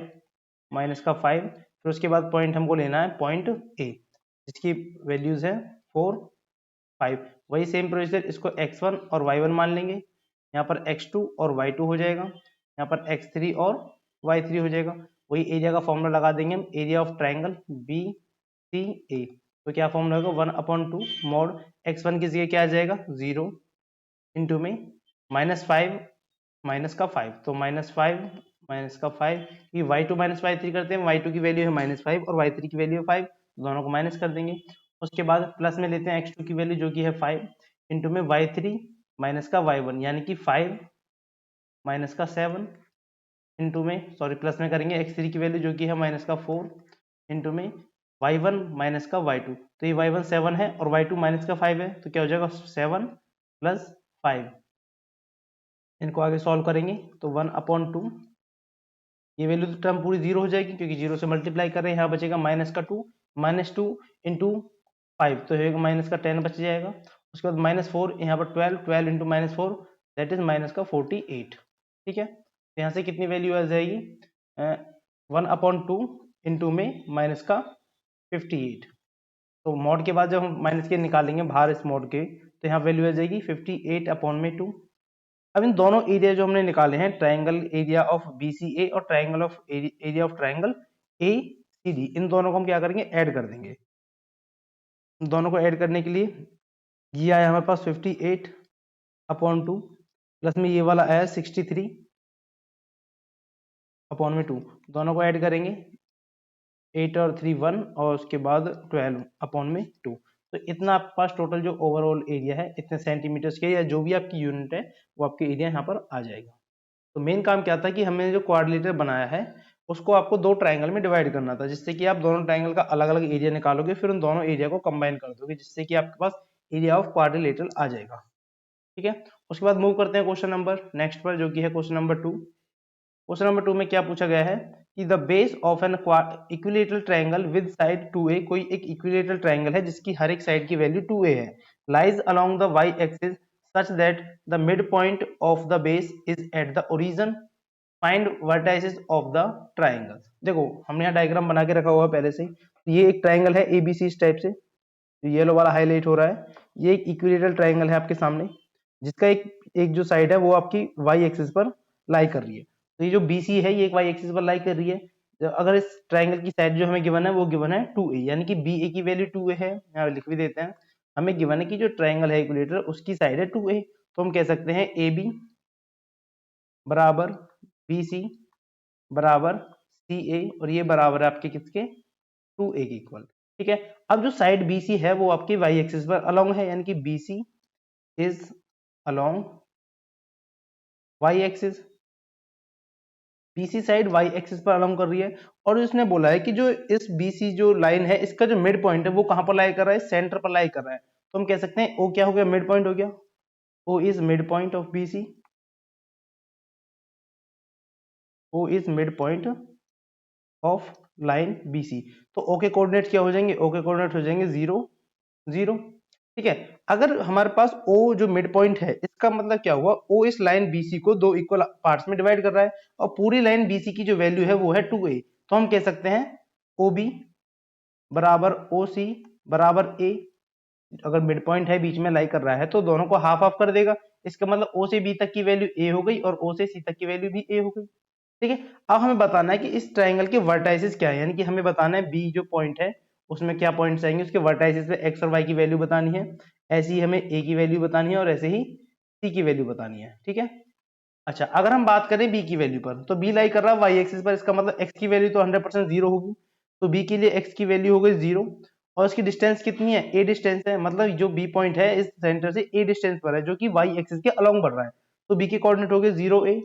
माइनस का 5, फिर उसके बाद पॉइंट हमको लेना है पॉइंट A जिसकी वैल्यूज है 4 5। वही सेम प्रोसीजर, इसको x1 और y1 मान लेंगे, यहाँ पर x2 और y2 हो जाएगा, यहाँ पर x3 और y3 हो जाएगा। वही एरिया का फॉर्मूला लगा देंगे हम, एरिया ऑफ ट्राइंगल BCA। तो क्या फॉर्मूला होगा 1/2 मॉड x1 की जगह क्या आ जाएगा 0 इंटू में -5 माइनस का 5, तो -5 माइनस का 5, ये y2 माइनस y3 करते हैं, y2 की वैल्यू है -5 और y3 की वैल्यू है 5, दोनों को माइनस कर देंगे। उसके बाद प्लस में लेते हैं x2 की वैल्यू जो कि है 5 इंटू में y3 माइनस का y1 यानी कि 5 माइनस का 7 इंटू में सॉरी प्लस में करेंगे x3 की वैल्यू जो कि है माइनस का 4 इंटू में y1 माइनस का y2, तो ये y1 7 है और y2 माइनस का 5 है, तो क्या हो जाएगा 7 प्लस 5। इनको आगे सॉल्व करेंगे तो 1/2, ये वैल्यू तो टर्म पूरी 0 हो जाएगी क्योंकि 0 से मल्टीप्लाई कर रहे हैं। यहाँ बचेगा -2 इंटू 5 तो होगा माइनस का 10 बच जाएगा। उसके बाद -4 यहाँ पर 12 इंटू -4 दैट इज माइनस का 48। ठीक है, तो यहाँ से कितनी वैल्यू आ जाएगी 1/2 इंटू में माइनस का 58। तो मॉड के बाद जब हम माइनस के निकालेंगे बाहर इस मॉड के, तो यहाँ वैल्यू आ जाएगी 58/2। अब इन दोनों एरिया जो हमने निकाले हैं ट्रायंगल एरिया ऑफ BCA और triangle of area of triangle ACD, इन दोनों को हम क्या करेंगे ऐड कर देंगे। दोनों को ऐड करने के लिए ये आया हमारे पास 58/2 प्लस में ये वाला आया 63/2, दोनों को ऐड करेंगे 8 और 3 1 और उसके बाद 12/2। तो इतना आपके पास टोटल जो ओवरऑल एरिया है इतने सेंटीमीटर्स के, या जो भी आपकी यूनिट है वो आपके एरिया यहाँ पर आ जाएगा। तो मेन काम क्या था कि हमने जो क्वाड्रिलेटरल बनाया है उसको आपको दो ट्रायंगल में डिवाइड करना था, जिससे कि आप दोनों ट्रायंगल का अलग अलग एरिया निकालोगे, फिर उन दोनों एरिया को कंबाइन कर दोगे, जिससे कि आपके पास एरिया ऑफ क्वाड्रिलेटरल आ जाएगा। ठीक है, उसके बाद मूव करते हैं क्वेश्चन नंबर नेक्स्ट पर, जो कि है क्वेश्चन नंबर 2। क्वेश्चन नंबर 2 में क्या पूछा गया है कि the base of an equilateral triangle with side 2a, कोई एक इक्विलेटरल ट्रायंगल है जिसकी हर एक साइड की वैल्यू 2a है, lies along the y axis such that the midpoint of the base is at the origin, find vertices of the triangle। देखो हमने यहाँ डायग्राम बना के रखा हुआ है पहले से ही। ये एक ट्रायंगल है ABC इस टाइप से, जो येलो वाला हाईलाइट हो रहा है, ये एक इक्विलेटरल ट्रायंगल है आपके सामने, जिसका एक जो साइड है वो आपकी y एक्सिस पर लाई कर रही है। तो ये जो BC है ये एक y एक्सिस पर लाई कर रही है। अगर इस ट्रायंगल की साइड जो हमें गिवन है वो गिवन है 2a, यानी कि BA की वैल्यू 2a है, यहाँ लिख भी देते हैं। हमें गिवन है कि जो ट्रायंगल है इक्विलेटरल उसकी साइड है 2a, तो हम कह सकते हैं AB बराबर BC बराबर CA, और ये बराबर है आपके किसके 2a के इक्वल। ठीक है, अब जो साइड BC है वो आपकी y एक्सिस पर अलोंग है, यानी कि BC is along y axis, BC side y axis पर अलोंग कर रही है। और इसने बोला है कि जो इस BC जो लाइन है इसका जो मिड पॉइंट है वो कहां पर लाई कर रहा है, सेंटर पर लाई कर रहा है। तो हम कह सकते हैं O क्या हो गया, मिड पॉइंट हो गया, O is mid point of BC, O is mid point of line BC। तो O के कोऑर्डिनेट क्या हो जाएंगे, O के कोऑर्डिनेट हो जाएंगे 0 0। ठीक है, अगर हमारे पास O जो मिड पॉइंट है इसका मतलब क्या हुआ, O इस लाइन BC को दो इक्वल पार्ट्स में डिवाइड कर रहा है और पूरी लाइन BC की जो वैल्यू है वो है 2a। तो हम कह सकते हैं OB बराबर OC बराबर A। अगर मिड पॉइंट है बीच में लाई कर रहा है तो दोनों को हाफ हाफ कर देगा, इसका मतलब O से B तक की वैल्यू A हो गई और O से C तक की वैल्यू भी A हो गई। ठीक है, अब हमें बताना है कि इस ट्रायंगल के वर्टाइसेस क्या है, यानी कि हमें बताना है B जो पॉइंट है उसमें क्या पॉइंट्स आएंगे, उसके वर्टाइसेस पे x और y की वैल्यू बतानी है, ऐसे ही हमें A की वैल्यू बतानी है और ऐसे ही C की वैल्यू बतानी है। ठीक है, अच्छा, अगर हम बात करें बी की वैल्यू पर, तो बी लाई कर रहा है वाई एक्सिस पर, इसका मतलब एक्स की वैल्यू तो 100% जीरो होगी, तो बी के लिए एक्स की वैल्यू हो गई जीरो, और इसकी डिस्टेंस कितनी है, ए डिस्टेंस है, मतलब जो बी पॉइंट है इस सेंटर से ए डिस्टेंस पर है, जो कि वाई एक्सिस के अलोंग बढ़ रहा है, तो बी के कोऑर्डिनेट हो गए जीरो ए।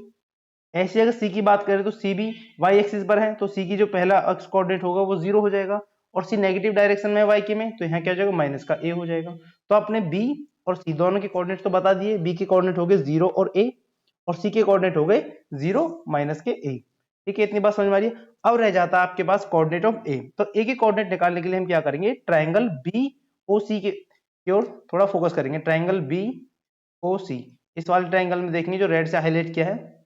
ऐसे अगर सी की बात करें तो सी भी वाई एक्सिस पर है, तो सी की जो पहला अक्ष कोऑर्डिनेट होगा वो जीरो हो जाएगा, और सी नेगेटिव डायरेक्शन में वाई के में, तो यहाँ क्या हो जाएगा, माइनस का ए हो जाएगा। तो आपने बी और सी दोनों के कोऑर्डिनेट तो बता दिए, बी के कोऑर्डिनेट हो गए जीरो और ए, और सी के कोऑर्डिनेट हो गए जीरो माइनस के ए। ठीक है, इतनी बात समझ में आ रही है। अब रह जाता है आपके पास कोऑर्डिनेट ऑफ ए, तो ए के कोऑर्डिनेट निकालने के लिए हम क्या करेंगे, ट्राइंगल बी ओ सी की ओर थोड़ा फोकस करेंगे, ट्राइंगल बी ओ सी, इस वाले ट्राइंगल में देखेंगे जो रेड से हाईलाइट किया है,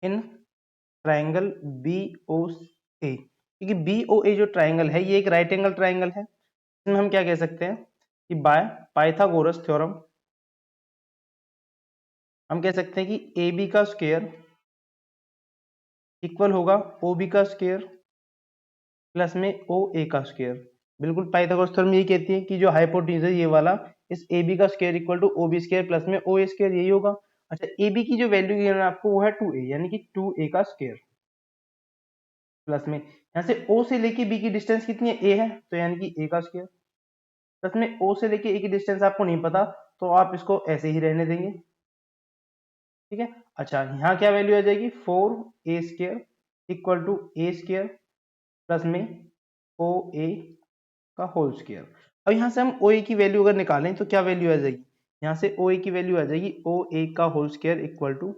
इन ट्राइंगल बी ओ ए, क्योंकि बी ओ ए जो ट्राइंगल है ये एक राइट एंगल ट्राइंगल है, इसमें हम क्या कह सकते हैं कि बाय पाइथागोरस थ्योरम हम कह सकते हैं कि ए बी का स्क्वायर इक्वल होगा ओ बी का स्क्वायर प्लस में ओ ए का स्क्वायर। बिल्कुल पाइथागोरस थ्योरम ये कहती है कि जो हाइपोटेन्यूज है ये वाला, इस ए बी का square equal to O B square plus में ओ ए स्क्वायर, यही होगा। अच्छा, ए बी की जो वैल्यू गिवन है आपको वो है टू ए, यानी कि टू ए का स्क्वायर प्लस में यहाँ से ओ से लेके बी की डिस्टेंस कितनी है, ए है, तो यानी कि ए का स्क्वायर प्लस में ओ से लेके ए की डिस्टेंस आपको नहीं पता, तो आप इसको ऐसे ही रहने देंगे। ठीक है, अच्छा यहाँ क्या वैल्यू आ जाएगी, four A square equal to A square plus में ओ ए का होल स्क्वायर। अब यहाँ से हम ओ ए की वैल्यू अगर निकालें तो क्या वैल्यू आ जाएगी, यहाँ से ओ ए की वैल्यू आ जाएगी ओ ए का whole square equal to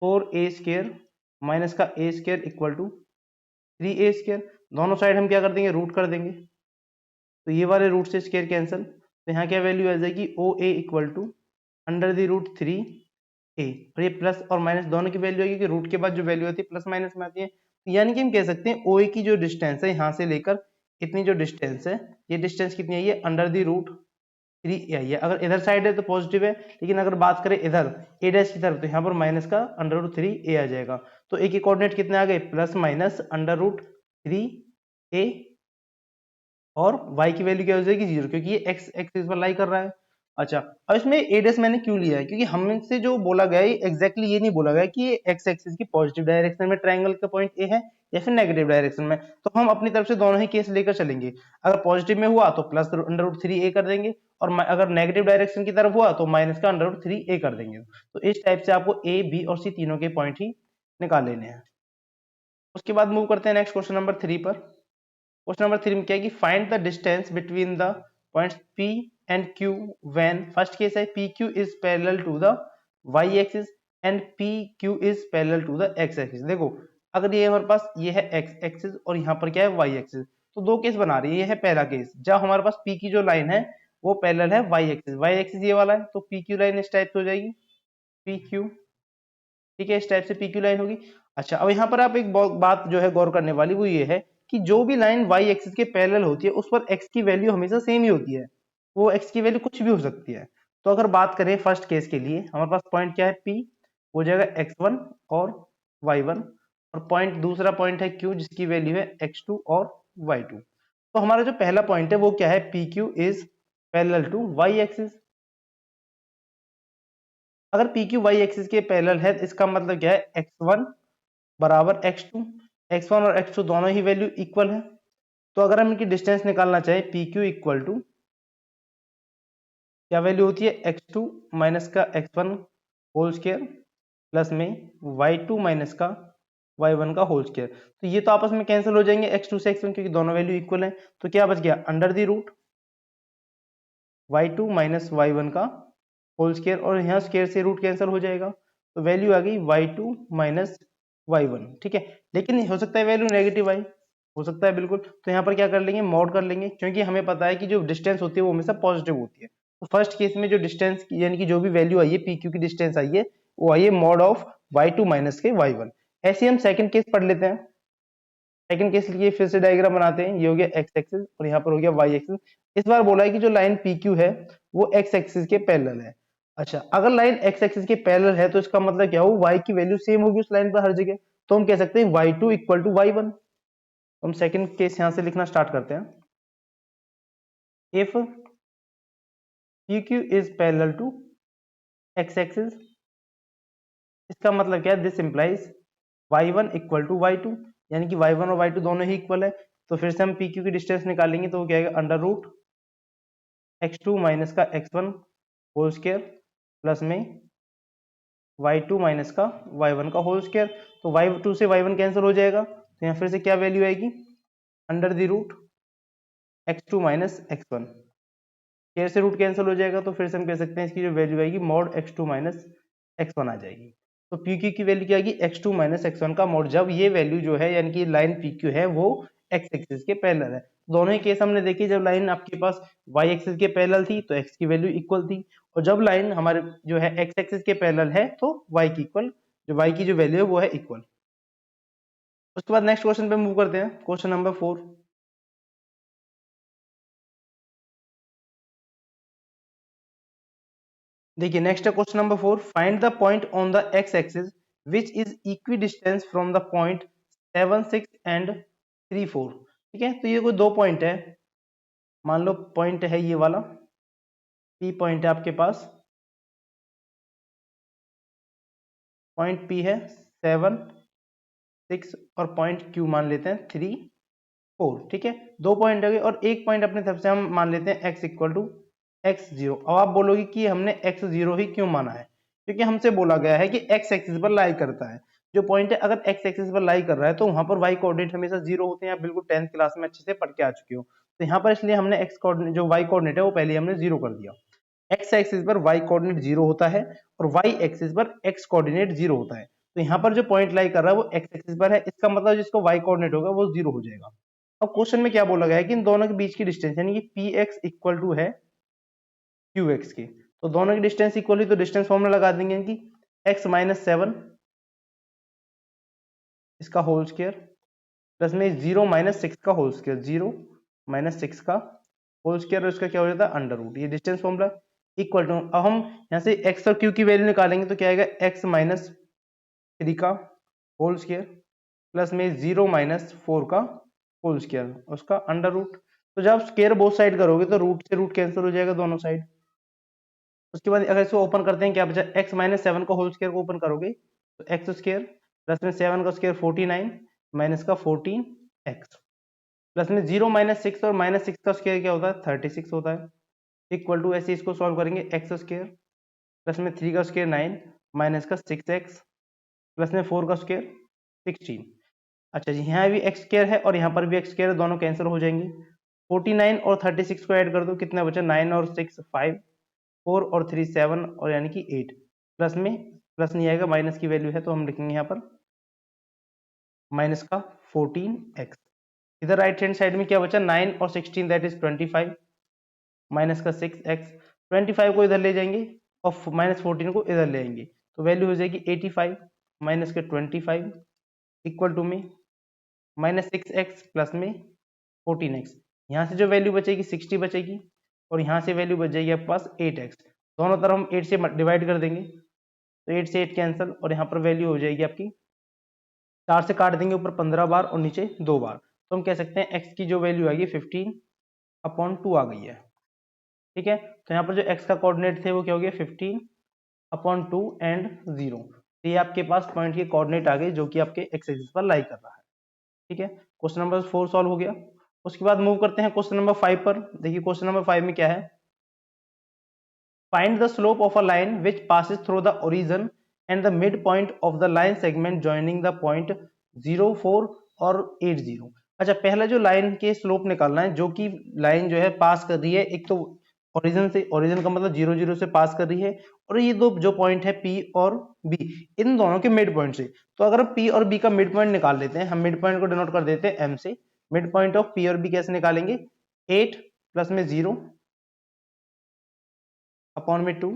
four A square minus का A square equal to three A square. दोनों साइड हम क्या कर देंगे, रूट कर देंगे, तो ये वाले रूट से स्क्वायर कैंसिल, तो यहाँ क्या वैल्यू आ जाएगी, O A equal to under the root three A, और ये प्लस और माइनस दोनों की वैल्यू आएगी कि रूट के बाद जो वैल्यू आती है प्लस माइनस में आती है, यानी कि हम कह सकते हैं ओ ए की जो डिस्टेंस है यहाँ से लेकर इतनी जो डिस्टेंस है, ये डिस्टेंस कितनी आई है, अंडर द रूट थ्री ए आई है। अगर इधर साइड है तो पॉजिटिव है, लेकिन अगर बात करें इधर ए डैश की तरफ, तो यहाँ पर माइनस का अंडर रूट थ्री ए आ जाएगा, तो ए के कोऑर्डिनेट कितने आ गए, plus minus under root three A, और y की वैल्यू क्या हो जाएगी, जीरो, क्योंकि ये x एक्सिस पर लाई कर रहा है। अच्छा, अब इसमें a डैश मैंने क्यों लिया है, क्योंकि हमसे जो बोला गया है एग्जैक्टली ये नहीं बोला गया कि ये x एक्सिस की पॉजिटिव डायरेक्शन में ट्रायंगल का पॉइंट a है या फिर नेगेटिव डायरेक्शन में, तो हम अपनी तरफ से दोनों ही केस लेकर चलेंगे। अगर पॉजिटिव में हुआ तो प्लस अंडर रूट थ्री ए कर देंगे, और अगर नेगेटिव डायरेक्शन की तरफ हुआ तो माइनस का अंडर रूट थ्री ए कर देंगे। तो इस टाइप से आपको a b और c तीनों के पॉइंट ही निकाल लेने हैं। उसके बाद मूव करते हैं नेक्स्ट क्वेश्चन नंबर थ्री पर। क्वेश्चन नंबर थ्री में क्या है कि find the distance between the points P and Q when, first case है PQ is parallel to the y axis and PQ is parallel to the x axis. देखो, अगर ये हमारे पास ये है x एक्सिस और यहाँ पर क्या है y एक्सिस, तो दो केस बना रही है। ये है पहला केस जब हमारे पास P की जो लाइन है वो पैरेलल है y एक्सिस ये वाला है, तो PQ लाइन इस टाइप से हो जाएगी PQ। ठीक है, इस टाइप से PQ लाइन होगी। अच्छा, अब यहाँ पर आप एक बात जो है गौर करने वाली वो ये है कि जो भी लाइन y एक्सिस के पैरेलल होती है उस पर x की वैल्यू हमेशा सेम ही होती है, वो x की वैल्यू कुछ भी हो सकती है। तो अगर बात करें फर्स्ट केस के लिए, हमारे पास पॉइंट क्या है P, हो जाएगा x1 और y1, और पॉइंट दूसरा पॉइंट है Q जिसकी वैल्यू है x2 और y2। तो हमारा जो पहला पॉइंट है वो क्या है, PQ is parallel to y axis. अगर PQ y एक्सिस के पैरेलल है तो इसका मतलब क्या है, x1 बराबर x2, x1 और x2 दोनों ही वैल्यू इक्वल है। तो अगर हम इनकी डिस्टेंस निकालना चाहें, PQ इक्वल टू क्या वैल्यू होती है, x2 माइनस का x1 होल स्क्वायर प्लस में y2 माइनस का y1 का होल स्क्वायर। तो ये तो आपस में कैंसिल हो जाएंगे x2 से x1, क्योंकि दोनों वैल्यू इक्वल है। तो क्या बच गया, under the root y2 minus y1 का होल स्क्वायर, और यहाँ स्क्वायर से रूट कैंसिल हो जाएगा, तो वैल्यू आ गई y2 माइनस y1। ठीक है, लेकिन हो सकता है वैल्यू नेगेटिव आई, हो सकता है बिल्कुल, तो यहाँ पर क्या कर लेंगे, मॉड कर लेंगे, क्योंकि हमें पता है कि जो डिस्टेंस होती है वो हमेशा पॉजिटिव होती है। तो फर्स्ट केस में जो डिस्टेंस यानी कि जो भी वैल्यू आई है PQ की डिस्टेंस आई है वो आई है मॉड ऑफ y2 माइनस के y1। ऐसे हम सेकंड केस पढ़ लेते हैं। सेकंड केस के लिए फिर से डायग्राम बनाते हैं, ये हो गया x एक्सिस और यहाँ पर हो गया y एक्सिस। इस बार बोला है कि जो लाइन PQ है वो x एक्सिस के पैरेलल है। अच्छा, अगर लाइन x एक्सिस के पैरेलल है तो इसका मतलब क्या हो, y की वैल्यू सेम होगी उस लाइन पर हर जगह, तो हम कह सकते हैं y2 इक्वल टू y1। तो हम सेकंड केस यहां से लिखना स्टार्ट करते हैं। If PQ is parallel to x axis, इसका मतलब क्या है, this implies y1 equal to y2, यानी कि y1 और y2 दोनों ही इक्वल है। तो फिर से हम PQ की डिस्टेंस निकालेंगे तो वो क्या आएगा, अंडर रूट x2 माइनस का x1 होल स्क्वायर प्लस में y2 माइनस का y1 का होल स्क्वायर। तो y2 से y1 कैंसिल हो जाएगा, तो यहाँ फिर से क्या वैल्यू आएगी, under the root x2 minus x1, square से रूट कैंसिल हो जाएगा। तो फिर से हम कह सकते हैं इसकी जो वैल्यू आएगी मॉड x2 माइनस x1 आ जाएगी। तो PQ की वैल्यू क्या आएगी, x2 माइनस x1 का मॉड, जब ये वैल्यू जो है यानी कि लाइन PQ है वो x एक्सिस के पैरेलल है। दोनों ही केस हमने देखी, जब लाइन आपके पास y एक्सिस के पैरेलल थी तो x की वैल्यू इक्वल थी, और जब लाइन हमारे जो है x एक्सिस के पैरेलल है तो y की इक्वल, जो y की जो वैल्यू है वो है इक्वल। उसके बाद नेक्स्ट क्वेश्चन पे मूव करते हैं, क्वेश्चन नंबर 4। देखिए नेक्स्ट है question number 4, find the point on the x axis which is equi distance from the point 7 6 and 3 4। ठीक है, तो ये कोई दो पॉइंट है, मान लो पॉइंट है ये वाला P पॉइंट है आपके पास, पॉइंट P है 7 6 और पॉइंट Q मान लेते हैं 3 4। ठीक है, दो पॉइंट हो गए, और एक पॉइंट अपने तरफ से हम मान लेते हैं x इक्वल टू x0। अब आप बोलोगे कि हमने x0 ही क्यों माना है, क्योंकि हमसे बोला गया है कि x एक्सिस पर लाई करता है। जो पॉइंट है अगर x एक्सिस पर लाई कर रहा है तो वहां पर y कोऑर्डिनेट हमेशा जीरो होते हैं, आप बिल्कुल 10th क्लास में अच्छे से पढ़ के आ चुके हो। तो यहाँ पर इसलिए हमने x कोऑर्डिनेट, जो y कोऑर्डिनेट है वो पहले हमने जीरो कर दिया। x एक्सिस पर y कोऑर्डिनेट जीरो होता है और y एक्सिस पर x कोऑर्डिनेट जीरो होता है। तो यहाँ पर जो पॉइंट लाई कर रहा है वो x एक्सिस पर है, इसका मतलब जिसको y कोऑर्डिनेट होगा वो जीरो हो जाएगा। अब क्वेश्चन में क्या बोला गया है कि इन दोनों के बीच की डिस्टेंस यानी कि px इक्वल टू है qx की, तो दोनों की डिस्टेंस इक्वल हुई तो डिस्टेंस फॉर्मूला लगा देंगे कि x माइनस 7 इसका होल स्क्वायर प्लस में 0 माइनस 6 का होल स्क्वायर, 0 माइनस 6 का होल स्क्वायर, और इसका क्या हो जाता है अंडर रूट, ये डिस्टेंस फॉर्मूला इक्वल टू। अब हम यहाँ से x और q की वैल्यू निकालेंगे तो क्या आएगा, x माइनस 3 का होल स्क्वायर प्लस में 0 माइनस 4 का होल स्क्वायर, उसका अंडर रूट। तो जब स्क्वायर बोथ साइड करोगे तो रूट से रूट कैंसिल हो जाएगा दोनों साइड। उसके बाद अगर इसको ओपन करते हैं क्या बचा, x माइनस 7 का होल स्क्वायर को ओपन करोगे तो एक्स स्क्वायर प्लस में 7 का स्क्वायर 49 माइनस का 14x प्लस में 0 माइनस 6 और माइनस 6 का स्क्वायर क्या होता है 36 होता है, इक्वल टू ऐसे इसको सॉल्व करेंगे एक्स स्क्वायर प्लस में 3 का स्क्वायर 9 माइनस का 6x प्लस में 4 का स्क्वायर 16। अच्छा जी, यहाँ भी एक्स स्क्वायर है और यहाँ पर भी एक्स स्क्वायर है, दोनों कैंसिल हो जाएंगे। 49 और 36 को ऐड कर दो, कितना बचा, 9 और 6 5, 4 और 3 7 और यानी कि 8, प्लस में प्लस नहीं आएगा, माइनस की वैल्यू है तो हम लिखेंगे यहाँ पर माइनस का 14x। इधर राइट हैंड साइड में क्या बचा, 9 और 16 दैट इज 25 माइनस का 6x, 25 को इधर ले जाएंगे और माइनस 14 को इधर ले आएंगे तो वैल्यू हो जाएगी 85 माइनस के 25 इक्वल टू में माइनस 6x प्लस में 14x। यहाँ से जो वैल्यू बचेगी 60 बचेगी और यहाँ से वैल्यू बच जाएगी आपके पास 8x। दोनों तरफ हम 8 से डिवाइड कर देंगे तो 8 से 8 कैंसिल, और यहाँ पर वैल्यू हो जाएगी आपकी 4 से काट देंगे ऊपर 15 बार और नीचे 2 बार, तो हम कह सकते हैं x की जो वैल्यू आएगी 15/2 आ गई है। ठीक है, तो यहाँ पर जो x का कोऑर्डिनेट थे वो क्या हो गया 15/2 एंड 0। तो ये आपके पास पॉइंट के कोऑर्डिनेट आ गए जो कि आपके x एक्सिस पर लाई कर रहा है। ठीक है, क्वेश्चन नंबर 4 सॉल्व हो गया। उसके बाद मूव करते हैं क्वेश्चन नंबर 5 पर। देखिए क्वेश्चन नंबर 5 में क्या है, find the slope of a line which passes through the origin and the mid point of the line segment joining the point 0 4 और 8 0। अच्छा, पहला जो लाइन के स्लोप निकालना है, जो कि लाइन जो है पास कर रही है एक तो ओरिजिन से, ओरिजिन का मतलब 0 0 से पास कर रही है, और ये दो जो पॉइंट है P और B, इन दोनों के मिड पॉइंट से। तो अगर हम P और B का मिड पॉइंट निकाल लेते हैं, हम मिड पॉइंट को डिनोट कर देते हैं M से। मिड पॉइंट ऑफ P और B कैसे निकालेंगे, 8 प्लस में 0 अपॉन में 2,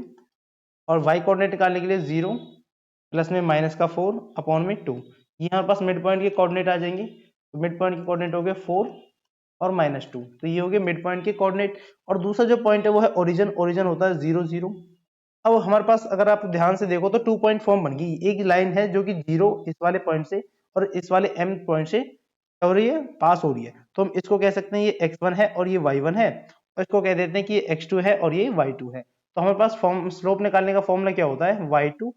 और y कोऑर्डिनेट निकालने के लिए 0 प्लस में माइनस का 4 अपॉन में 2। ये हमारे पास मिड पॉइंट के कोऑर्डिनेट आ जाएंगे, तो मिड पॉइंट के कोऑर्डिनेट हो गए 4 और माइनस 2, तो ये हो गए मिड पॉइंट के कोऑर्डिनेट। और दूसरा जो पॉइंट है वो है ओरिजिन, ओरिजिन होता है 0 0। अब हमारे पास अगर आप ध्यान से देखो तो 2 पॉइंट फॉर्म बन गई, एक लाइन है जो कि 0 इस वाले पॉइंट से और इस वाले M पॉइंट से क्या हो रही है, पास हो रही है। तो हम इसको कह सकते हैं ये x1 है और ये y1 है, और इसको कह देते हैं कि ये x2 है और ये y2 है। तो हमारे पास फॉर्म स्लोप निकालने का फॉर्मूला क्या होता है, y2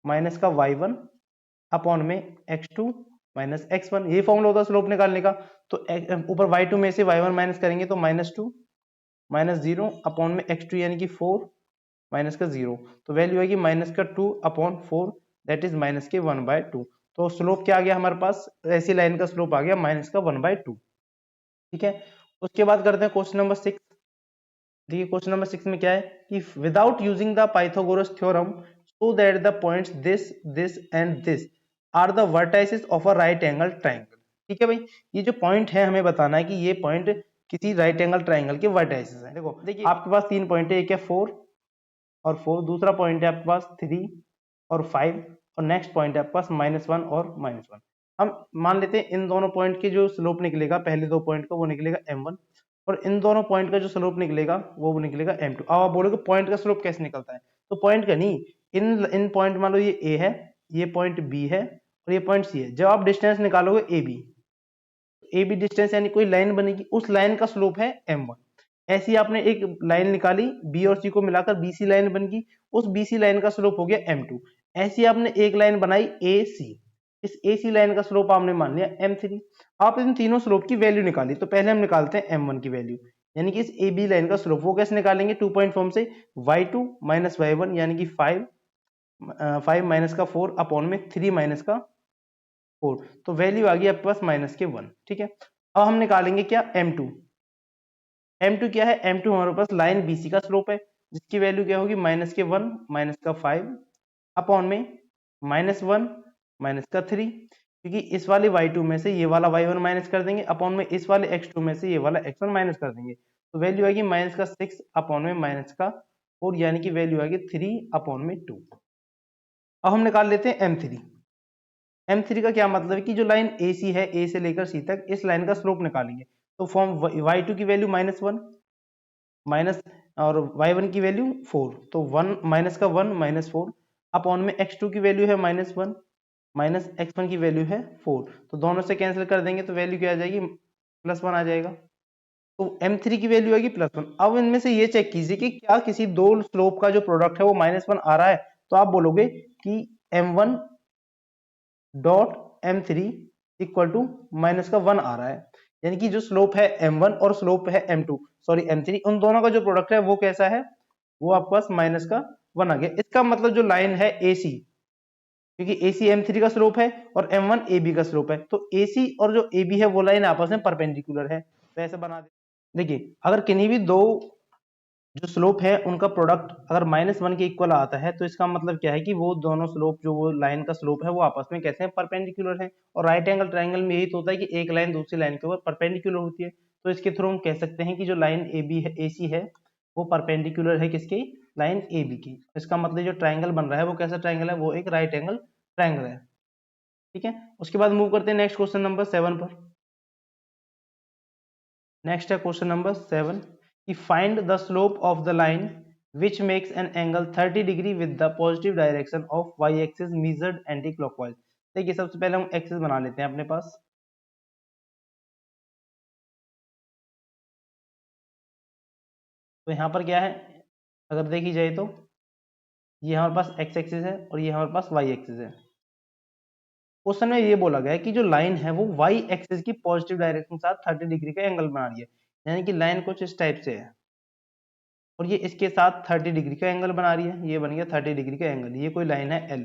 माइनस का y1 अपॉन में x2 माइनस x1, ये फॉर्मूला होता है स्लोप निकालने का। तो ऊपर y2 में से y1 माइनस करेंगे तो -2 माइनस 0 अपॉन में x2 यानी कि 4 माइनस का 0, तो वैल्यू आएगी माइनस का 2 अपॉन 4 दैट इज माइनस के 1/2। तो स्लोप क्या आ गया हमारे पास, ऐसी लाइन का स्लोप आ गया माइनस का 1/2। ठीक है, उसके बाद करते हैं क्वेश्चन नंबर 6। देखिए क्वेश्चन नंबर 6 में क्या है कि without using the Pythagoras theorem so that the points this and this are the vertices of a right angle triangle. ठीक है भाई, ये जो पॉइंट है हमें बताना है कि ये पॉइंट किसी राइट एंगल ट्राइंगल के वर्टाइसेस हैं। देखो देखिए आपके पास 3 पॉइंट है, एक है 4 और 4, दूसरा पॉइंट है आपके पास 3 और 5, और नेक्स्ट पॉइंट है आपके पास -1 और -1। हम मान लेते हैं इन दोनों पॉइंट के जो स्लोप निकलेगा, पहले 2 पॉइंट का वो निकलेगा m1, और इन दोनों पॉइंट का जो स्लोप निकलेगा वो निकलेगा m2। अब आप बोलोगे पॉइंट का स्लोप कैसे निकलता है, तो पॉइंट का नहीं, इन इन पॉइंट मान लो ये a है, ये पॉइंट b है और ये पॉइंट c है। जब आप डिस्टेंस निकालोगे ab डिस्टेंस यानी कोई लाइन बनेगी, उस लाइन का स्लोप है m1। ऐसी आपने एक लाइन निकाली, बी और सी को मिलाकर बीसी लाइन बन गई, उस बीसी लाइन का स्लोप हो गया m2। ऐसी आपने एक लाइन बनाई AC, इस AC लाइन का स्लोप आपने मान लिया m3। आप इन तीनों स्लोप की वैल्यू निकाली, तो पहले हम निकालते हैं m1 की वैल्यू, यानी कि इस AB लाइन का स्लोप। वो कैसे निकालेंगे, 2 पॉइंट फॉर्म से, y2 माइनस y1 यानी कि 5 माइनस का 4 अपॉन में 3 माइनस का 4, तो वैल्यू आ गई आपके पास -1। ठीक है, अब हम निकालेंगे क्या, m2। m2 क्या है, m2 हमारे पास लाइन BC का स्लोप है, जिसकी वैल्यू क्या होगी, -1 माइनस का 5 अपॉन में -1 माइनस का 3, क्योंकि इस वाले y2 में से ये वाला y1 माइनस कर देंगे, अपॉन में इस वाले x2 में से ये वाला x1 माइनस कर देंगे, तो वैल्यू आएगी माइनस का 6 अपॉन में माइनस का 4, यानी कि वैल्यू आएगी 3 अपॉन में 2। अब हम निकाल लेते हैं m3। m3 का क्या मतलब है कि जो लाइन AC है, A से लेकर C तक, इस लाइन का स्लोप निकालेंगे। तो फॉर्म y2 की वैल्यू -1 माइनस और y1 की वैल्यू 4, तो 1 माइनस का 1 माइनस 4 अपॉन में x2 की वैल्यू है -1 माइनस x1 की वैल्यू है 4, तो दोनों से कैंसिल कर देंगे तो वैल्यू क्या आ जाएगी, +1 आ जाएगा। तो m3 की वैल्यू आएगी +1। अब इनमें से ये चेक कीजिए कि क्या किसी दो स्लोप का जो प्रोडक्ट है वो -1 आ रहा है, तो आप बोलोगे कि m1 dot m3 equal to -1 आ रहा है, यानी कि जो स्लोप है m1 और स्लोप है m3, उन दोनों का जो प्रोडक्ट है वो कैसा है, वो आपके पास -1 आ गया। इसका मतलब जो लाइन है AC, क्योंकि AC m3 का स्लोप है और m1 AB का स्लोप है, तो AC और जो AB है वो लाइन आपस में परपेंडिकुलर है, तो ऐसे बना दे। देखिए अगर किन्हीं भी दो जो स्लोप है उनका प्रोडक्ट अगर -1 के इक्वल आता है, तो इसका मतलब क्या है कि वो दोनों स्लोप, जो वो लाइन का स्लोप है, वो आपस में कैसे हैं, परपेंडिकुलर है। और राइट एंगल ट्राइंगल में यही तो होता है कि एक लाइन दूसरी लाइन के ऊपर परपेंडिकुलर होती है, तो इसके थ्रू हम कह सकते हैं कि जो लाइन AB है, AC है, वो परपेंडिकुलर है किसकी, लाइन AB की। इसका मतलब जो ट्राइंगल बन रहा है वो कैसा ट्राइंगल है, वो एक राइट एंगल ट्राइंगल है। ठीक है, उसके बाद मूव करते हैं नेक्स्ट क्वेश्चन नंबर 7 पर। नेक्स्ट है क्वेश्चन नंबर 7 कि find the slope of the line which makes an angle 30 degree with the positive direction of y axis measured anti clockwise। देखिए सबसे पहले हम एक्सिस बना लेते हैं अपने पास। तो यहाँ पर क्या है, अगर देखी जाए तो ये हमारे पास x एक्सिस है और ये हमारे पास y एक्सिस है। क्वेश्चन में ये बोला गया है कि जो लाइन है वो y एक्सिस की पॉजिटिव डायरेक्शन के साथ 30 डिग्री का एंगल बना रही है, यानी कि लाइन कुछ इस टाइप से है और ये इसके साथ 30 डिग्री का एंगल बना रही है, ये बन गया 30 डिग्री का एंगल। ये कोई लाइन है L।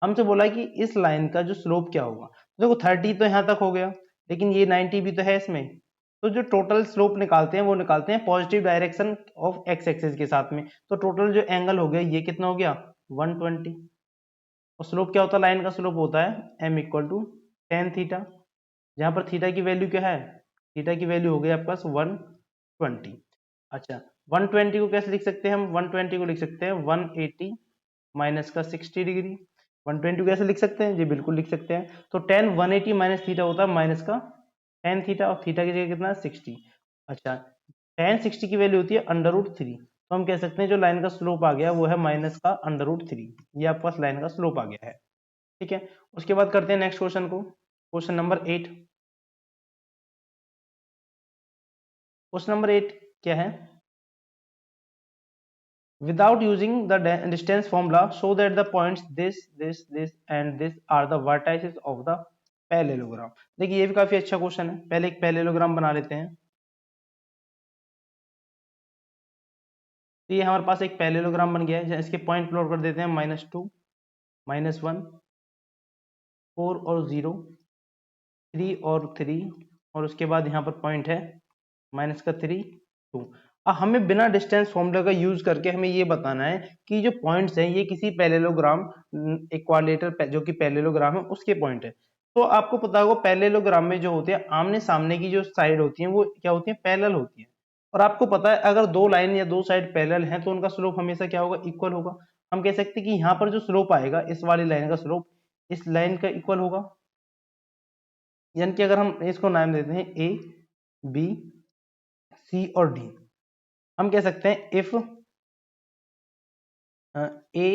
हमसे बोला है कि इस लाइन का जो स्लोप क्या होगा, तो देखो 30 तो यहाँ तक हो गया, लेकिन ये 90 भी तो है इसमें, तो जो टोटल स्लोप निकालते हैं वो निकालते हैं positive direction of x axis के साथ में। तो टोटल जो एंगल हो गया ये कितना हो गया, 120। और स्लोप क्या होता है, लाइन का स्लोप होता है m equal to tan theta, जहां पर थीटा की वैल्यू क्या है, थीटा की वैल्यू हो गई आपके पास 120। अच्छा 120 को कैसे लिख सकते हैं हम, 120 को लिख सकते हैं 180 माइनस का 60 डिग्री। 120 को कैसे लिख सकते हैं, जी बिल्कुल लिख सकते हैं। तो टेन 180 माइनस थीटा होता है माइनस का टेन थीटा, और थीटा की जगह कितना है 60। अच्छा टेन 60 की वैल्यू होती है √3, तो हम कह सकते हैं जो लाइन का स्लोप आ गया वो है माइनस का √3। ये आपके पास लाइन का स्लोप आ गया है। ठीक है, उसके बाद करते हैं नेक्स्ट क्वेश्चन को, क्वेश्चन नंबर 8। क्वेश्चन नंबर 8 क्या है? Without using the distance formula, show that the points this and this are the vertices of the parallelogram. देखिए ये भी काफी अच्छा क्वेश्चन है। पहले एक पैरेललोग्राम बना लेते हैं। तो ये हमारे पास एक पैरेललोग्राम बन गया है। इसके पॉइंट प्लॉट कर देते हैं, -2, -1, 4 और 0, 3 और 3, और उसके बाद यहाँ पर पॉइंट है -3, 2। अब हमें बिना डिस्टेंस फॉर्मूला का यूज करके हमें ये बताना है कि जो पॉइंट्स हैं ये किसी पैरेललोग्राम, इक्वालेटर जो कि पैरेललोग्राम है उसके पॉइंट है। तो आपको पता होगा पैरेललोग्राम में जो होते हैं आमने सामने की जो साइड होती है वो क्या होती है? पैरेलल होती है। और आपको पता है अगर दो लाइन या दो साइड पैरेलल हैं तो उनका स्लोप हमेशा क्या होगा? इक्वल होगा। हम कह सकते हैं कि यहाँ पर जो स्लोप आएगा इस वाली लाइन का स्लोप इस लाइन का इक्वल होगा। यानी कि अगर हम इसको नाम देते हैं ए, बी, सी और डी, हम कह सकते हैं if A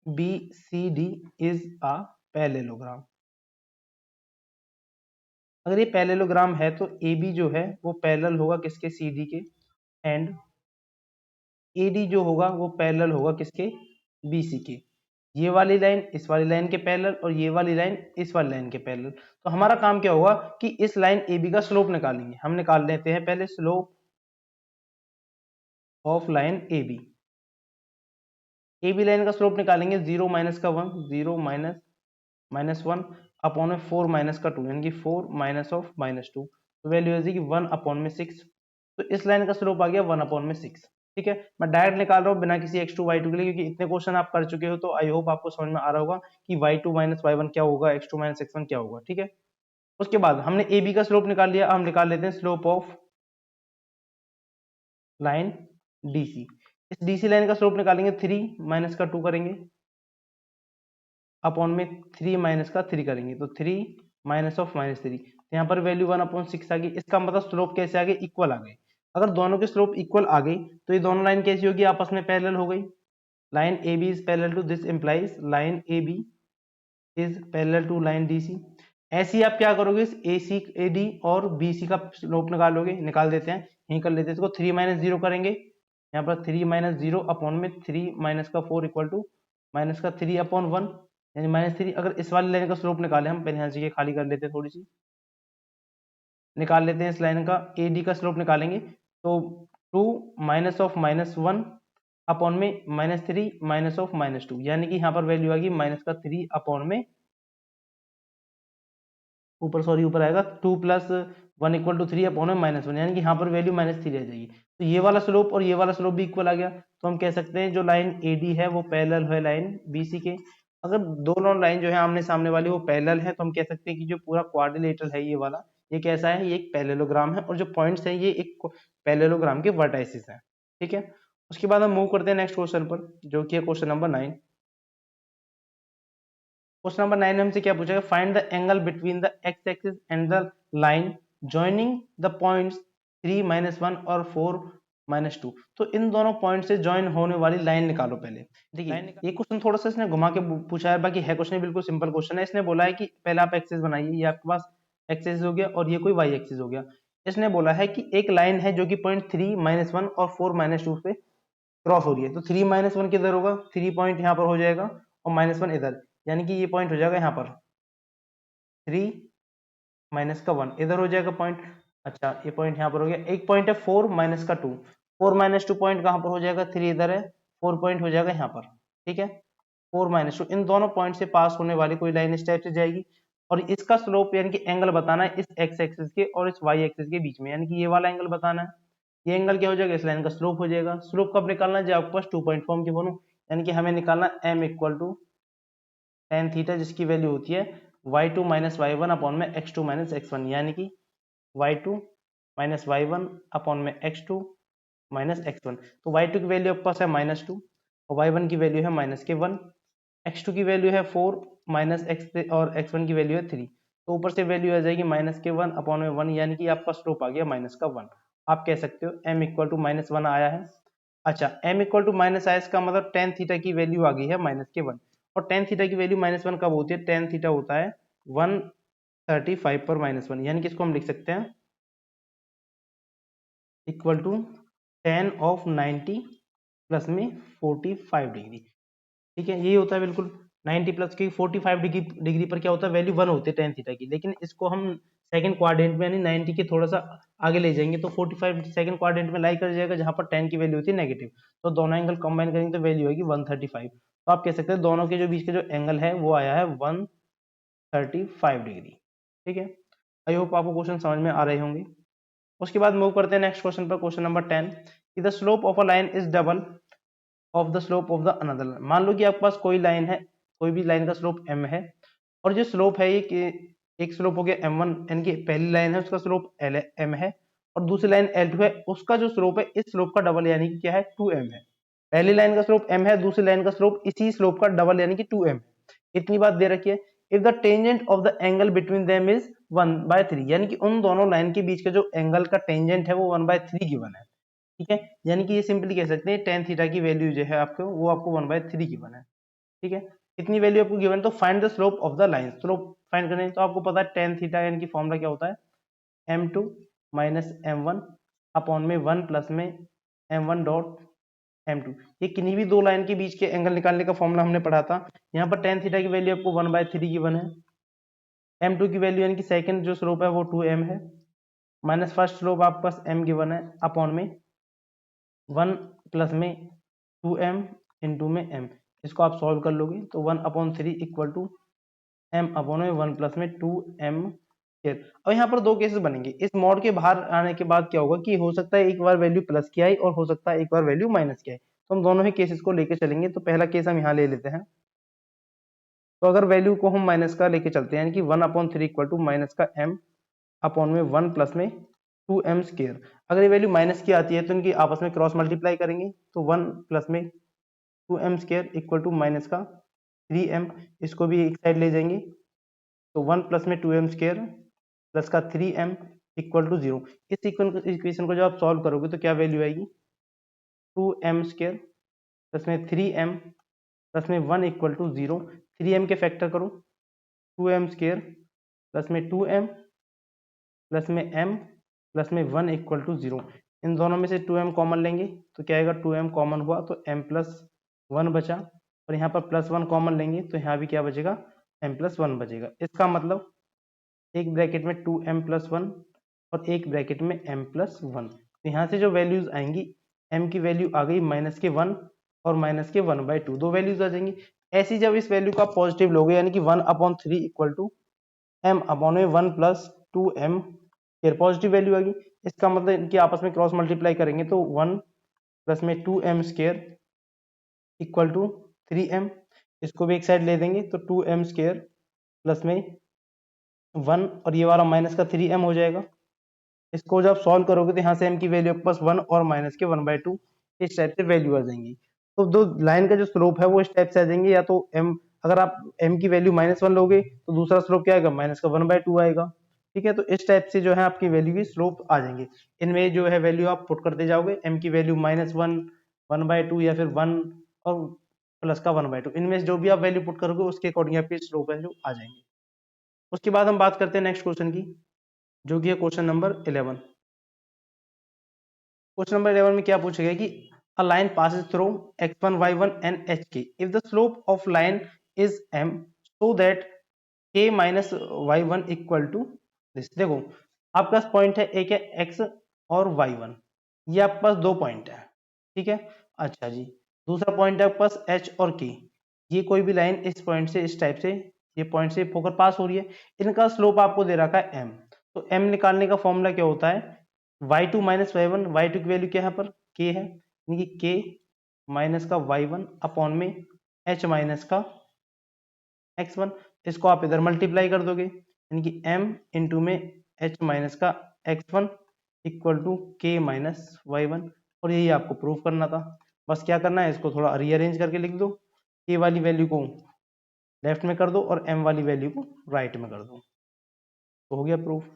B C D is a parallelogram. अगर ये पैरेललोग्राम है तो ए बी जो है वो पैरेलल होगा किसके? सी डी के। एंड ए डी जो होगा वो पैरेलल होगा किसके? बी सी के। ये वाली लाइन इस वाली लाइन के पैरेलल और ये वाली लाइन इस वाली लाइन के पैरेलल। तो हमारा काम क्या होगा कि इस लाइन ए बी का स्लोप निकालेंगे। हम निकाल लेते हैं पहले slope of line A B. A B line का स्लोप निकालेंगे 0 माइनस का 1, 0 माइनस 1 अपॉन में 4 माइनस का 2, यानी कि 4 माइनस ऑफ -2, तो वैल्यू आ जाएगी 1 अपॉन में 6। तो इस लाइन का स्लोप आ गया 1 अपॉन में 6। ठीक है, मैं डायरेक्ट निकाल रहा हूँ बिना किसी x2 y2 के लिए, क्योंकि इतने क्वेश्चन आप कर चुके हो तो आई होप आपको समझ में आ रहा होगा कि y2 माइनस y1 क्या होगा, x2 माइनस x1 क्या होगा। ठीक है, उसके बाद हमने ए बी का स्लोप निकाल लिया। हम निकाल लेते हैं स्लोप ऑफ लाइन डीसी। इस डीसी लाइन का स्लोप निकालेंगे 3 माइनस का 2 करेंगे अपॉन में 3 माइनस का 3 करेंगे, तो 3 माइनस ऑफ -3, यहाँ पर वैल्यू 1/6 आ गई। इसका मतलब स्लोप कैसे आ गए? इक्वल आ गए। अगर दोनों के स्लोप इक्वल आ गई तो ये दोनों लाइन कैसी होगी? आपस में पैरेलल हो गई। Line A B is parallel to this implies line A B is parallel to line D C. ऐसे ही आप क्या करोगे? ए सी ए डी और बी सी का स्लोप निकालोगे। निकाल देते हैं, यही कर लेते हैं इसको। 3 माइनस 0 करेंगे, यहाँ पर 3 माइनस 0 अपॉन में 3 माइनस का 4 इक्वल टू माइनस का 3 अपॉन 1, यानी -3। अगर इस वाली लाइन का स्लोप निकाले, हम पहले यहाँ जगह खाली कर लेते हैं थोड़ी सी, निकाल लेते हैं इस लाइन का ए डी का स्लोप निकालेंगे तो 2 माइनस ऑफ -1 अपॉन में -3 माइनस ऑफ -2, यानी कि यहाँ पर वैल्यू आ गई माइनस का 3 अपॉन में ऊपर, सॉरी ऊपर आएगा 2 प्लस 1 इक्वल टू 3 अपॉन में -1, यानी कि यहाँ पर वैल्यू -3 रह जाएगी। तो ये वाला स्लोप और ये वाला स्लोप भी इक्वल आ गया। तो हम कह सकते हैं जो लाइन ए डी है वो पैरेलल है लाइन बी सी के। अगर दोनों लाइन जो है आमने सामने वाली वो पैरेलल है तो हम कह सकते हैं कि जो पूरा क्वाड्रिलेटरल है ये वाला, ये कैसा है? ये एक पैरेललोग्राम है और जो पॉइंट्स हैं ये एक पैरेललोग्राम के वर्टाइसेस हैं। ठीक है, उसके बाद हम मूव करते हैं नेक्स्ट क्वेश्चन पर, जो कि है क्वेश्चन नंबर 9। क्वेश्चन नंबर 9 में हमसे क्या पूछा है? Find the angle between the x axis and the line joining the points 3 -1 और 4 -2। तो इन दोनों पॉइंट से जॉइन होने वाली लाइन निकालो पहले। देखिए ये क्वेश्चन थोड़ा सा इसने घुमा के पूछा है, बाकी है क्वेश्चन बिल्कुल सिंपल क्वेश्चन है। इसने बोला है कि पहले आप एक्सिस बनाइए, ये आपके पास एक्स एक्सिस हो गया और ये कोई वाई एक्सिस हो गया। इसने बोला है कि एक लाइन है जो कि पॉइंट 3 -1 और 4 -2 पे क्रॉस हो रही है। तो 3 -1 किधर होगा? 3 पॉइंट यहाँ पर हो जाएगा और -1 इधर, यानी कि ये पॉइंट हो जाएगा यहाँ पर 3 माइनस का 1 इधर हो जाएगा पॉइंट। अच्छा ये पॉइंट यहाँ पर हो गया। एक पॉइंट है 4 माइनस का 2, 4 -2 पॉइंट कहाँ पर हो जाएगा? 3 इधर है, 4 पॉइंट हो जाएगा यहाँ पर। ठीक है, 4 -2 इन दोनों पॉइंट से पास होने वाली कोई लाइन इस टाइप से जाएगी और इसका स्लोप यानी कि एंगल बताना है इस एक्स एक्सिस के और इस वाई एक्सिस के बीच में, यानी कि ये वाला एंगल बताना है। ये एंगल क्या हो जाएगा? इस लाइन का स्लोप हो जाएगा। स्लोप कब निकालना है? जब आपके पास 2 पॉइंट फॉर्म के बनू, यानी कि हमें निकालना m equal to tan theta, जिसकी वैल्यू होती है y2 माइनस y1 अपॉन में x2 माइनस x1, यानी कि y2 माइनस y1 अपॉन में x2 माइनस x1। तो y2 की वैल्यू आपके पास है -2 और y1 की वैल्यू है -1, x2 की वैल्यू है 4 माइनस x और x1 की वैल्यू है 3। तो ऊपर से वैल्यू आ जाएगी -1 अपॉन में 1, यानी कि आपका स्लोप आ गया -1। आप कह सकते हो m इक्वल टू -1 आया है। अच्छा m इक्वल टू माइनस आया, इसका मतलब tan थीटा की वैल्यू आ गई है -1 और tan थीटा की वैल्यू -1 कब होती है? tan थीटा होता है 135 पर -1, यानी कि इसको हम लिख सकते हैं equal to tan of 90 plus में 45 डिग्री। ठीक है, यही होता है बिल्कुल 90 प्लस की 45 डिग्री पर क्या होता है, वैल्यू 1 होती है tan थीटा की, लेकिन इसको हम सेकंड क्वाड्रेंट में यानी 90 के थोड़ा सा आगे ले जाएंगे तो 45 सेकंड क्वाड्रेंट में लाई कर जाएगा, जहां पर tan की वैल्यू होती है नेगेटिव। तो दोनों एंगल कंबाइन करेंगे तो वैल्यू आएगी 135। तो आप कह सकते हैं दोनों के जो बीच के जो एंगल है वो आया है 135 डिग्री। ठीक है, आई होप आपको क्वेश्चन समझ में आ रहे होंगे। उसके बाद मूव करते हैं नेक्स्ट क्वेश्चन पर, क्वेश्चन नंबर 10 कि the slope of a line is double of the slope of the another line. मान लो कि आपके पास कोई लाइन है, कोई भी लाइन का स्लोप m है, और जो स्लोप है ये कि एक स्लोप हो गया m1 यानी कि पहली लाइन है उसका स्लोप m है, और दूसरी लाइन l2 है उसका जो स्लोप है इस स्लोप का डबल यानी कि क्या है 2m है। पहली लाइन का स्लोप m है, दूसरी लाइन का स्लोप इसी स्लोप का डबल यानी कि 2m है। इतनी बात दे रखी है। If the tangent of the angle between them is 1/3 यानी कि उन दोनों लाइन के बीच का जो एंगल का टेंजेंट है वो 1/3 गिवन है। ठीक है, यानी कि ये सिंपली कह सकते हैं tan थीटा की वैल्यू जो है आपको वो आपको 1/3 गिवन है। ठीक है, इतनी वैल्यू आपको गिवन, तो find the slope of the line. Slope find करने तो आपको पता है tan थीटा यानी कि फॉर्मूला क्या होता है m2 माइनस m1 अपॉन में 1 प्लस में m1 डॉट m2। ये किन्हीं भी दो लाइन के बीच के एंगल निकालने का फॉर्मूला हमने पढ़ा था। यहाँ पर tan थीटा की वैल्यू आपको 1/3 गिवन है, m2 की वैल्यू यानी कि सेकंड जो स्लोप है वो 2m है, माइनस फर्स्ट स्लोप आपके पास m गिवन है अपॉन में 1 प्लस में 2m इंटू में m। इसको आप सॉल्व कर लोगे तो 1/3 इक्वल टू m अपॉन में 1 प्लस में 2m स्क्वायर। अब यहाँ पर दो केसेस बनेंगे, इस मॉड के बाहर आने के बाद क्या होगा कि हो सकता है एक बार वैल्यू प्लस की आई और हो सकता है एक बार वैल्यू माइनस की आई, तो हम दोनों ही केसेस को लेके चलेंगे। तो पहला केस हम यहाँ ले लेते हैं। तो अगर वैल्यू को हम माइनस का लेके चलते हैं यानी कि 1/3 इक्वल टू माइनस का m अपॉन में 1 प्लस में 2m स्क्वायर। अगर ये वैल्यू माइनस की आती है तो इनकी आपस में क्रॉस मल्टीप्लाई करेंगे तो 1 प्लस में 2m square equal to minus का 3m, इसको भी एक साइड ले जाएंगे तो 1 प्लस में 2m स्क्वायर प्लस का 3m इक्वल टू 0। इस इक्वेशन को जब आप सॉल्व करोगे तो क्या वैल्यू आएगी 2m स्क्वायर प्लस में 3m प्लस में 1 इक्वल टू 0। 3m के फैक्टर करो 2m स्क्वायर प्लस में 2m प्लस में m प्लस में 1 इक्वल टू 0। इन दोनों में से 2m कॉमन लेंगे तो क्या आएगा 2m कॉमन हुआ तो m प्लस 1 बचा, और यहाँ पर प्लस 1 कॉमन लेंगे तो यहाँ भी क्या बचेगा m प्लस 1 बचेगा। इसका मतलब एक ब्रैकेट में 2m प्लस 1 और एक ब्रैकेट में m प्लस 1। तो यहाँ से जो वैल्यूज आएंगी m की वैल्यू आ गई माइनस के 1 और माइनस के 1/2, दो वैल्यूज आ जाएंगी। ऐसी जब इस वैल्यू को आप पॉजिटिव लोगे यानी कि 1/3 इक्वल टू m अपॉन में 1 प्लस 2m, फिर पॉजिटिव वैल्यू आ गई। इसका मतलब इनकी आपस में क्रॉस मल्टीप्लाई करेंगे तो 1 प्लस में 2m square equal to 3m, इसको भी एक साइड ले देंगे तो 2m स्क्वायर प्लस में 1 और ये वाला माइनस का 3m हो जाएगा। इसको जब सॉल्व करोगे तो यहाँ से m की वैल्यू आपके पास 1 और माइनस के 1/2 इस टाइप से वैल्यू आ जाएंगी। तो दो लाइन का जो स्लोप है वो इस टाइप से आ जाएंगे, या तो m अगर आप m की वैल्यू -1 लोगे तो दूसरा स्लोप क्या आएगा माइनस का 1/2 आएगा। ठीक है, तो इस टाइप से जो है आपकी वैल्यू की स्लोप आ जाएंगे। इनमें जो है वैल्यू आप पुट करते जाओगे, m की वैल्यू -1 1/2 या फिर 1 और प्लस का 1/2, इनमें जो भी आप वैल्यू पुट करोगे उसके अकॉर्डिंग आपकी स्लोप है जो आ जाएंगे। उसके बाद हम बात करते हैं नेक्स्ट क्वेश्चन की, जो कि है क्वेश्चन नंबर 11। क्वेश्चन नंबर 11 में क्या पूछा गया कि a line passes through x1 y1 and hk if the slope of line is m so that k minus y1 equal to this। देखो आपके पास पॉइंट है, एक है x और y1, ये आपके पास दो पॉइंट है। ठीक है, अच्छा जी, दूसरा पॉइंट है आपके पास h और k। ये कोई भी लाइन इस पॉइंट से इस टाइप से ये पॉइंट से होकर पास हो रही है, इनका स्लोप आपको दे रखा है m। तो m निकालने का फॉर्मूला क्या होता है y2 माइनस y1, y2 की वैल्यू क्या है यहाँ पर k है यानी कि k माइनस का y1 अपॉन में h माइनस का x1। इसको आप इधर मल्टीप्लाई कर दोगे यानी कि m इंटू में h माइनस का x1 equal to k minus y1, और यही आपको प्रूफ करना था। बस क्या करना है, इसको थोड़ा रीअरेंज करके लिख दो, k वाली वैल्यू को लेफ्ट में कर दो और m वाली वैल्यू को राइट में कर दो, तो हो गया प्रूफ।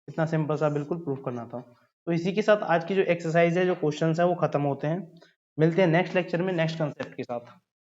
इतना सिंपल सा बिल्कुल प्रूफ करना था। तो इसी के साथ आज की जो एक्सरसाइज है, जो क्वेश्चंस है वो खत्म होते हैं। मिलते हैं नेक्स्ट लेक्चर में नेक्स्ट कंसेप्ट के साथ।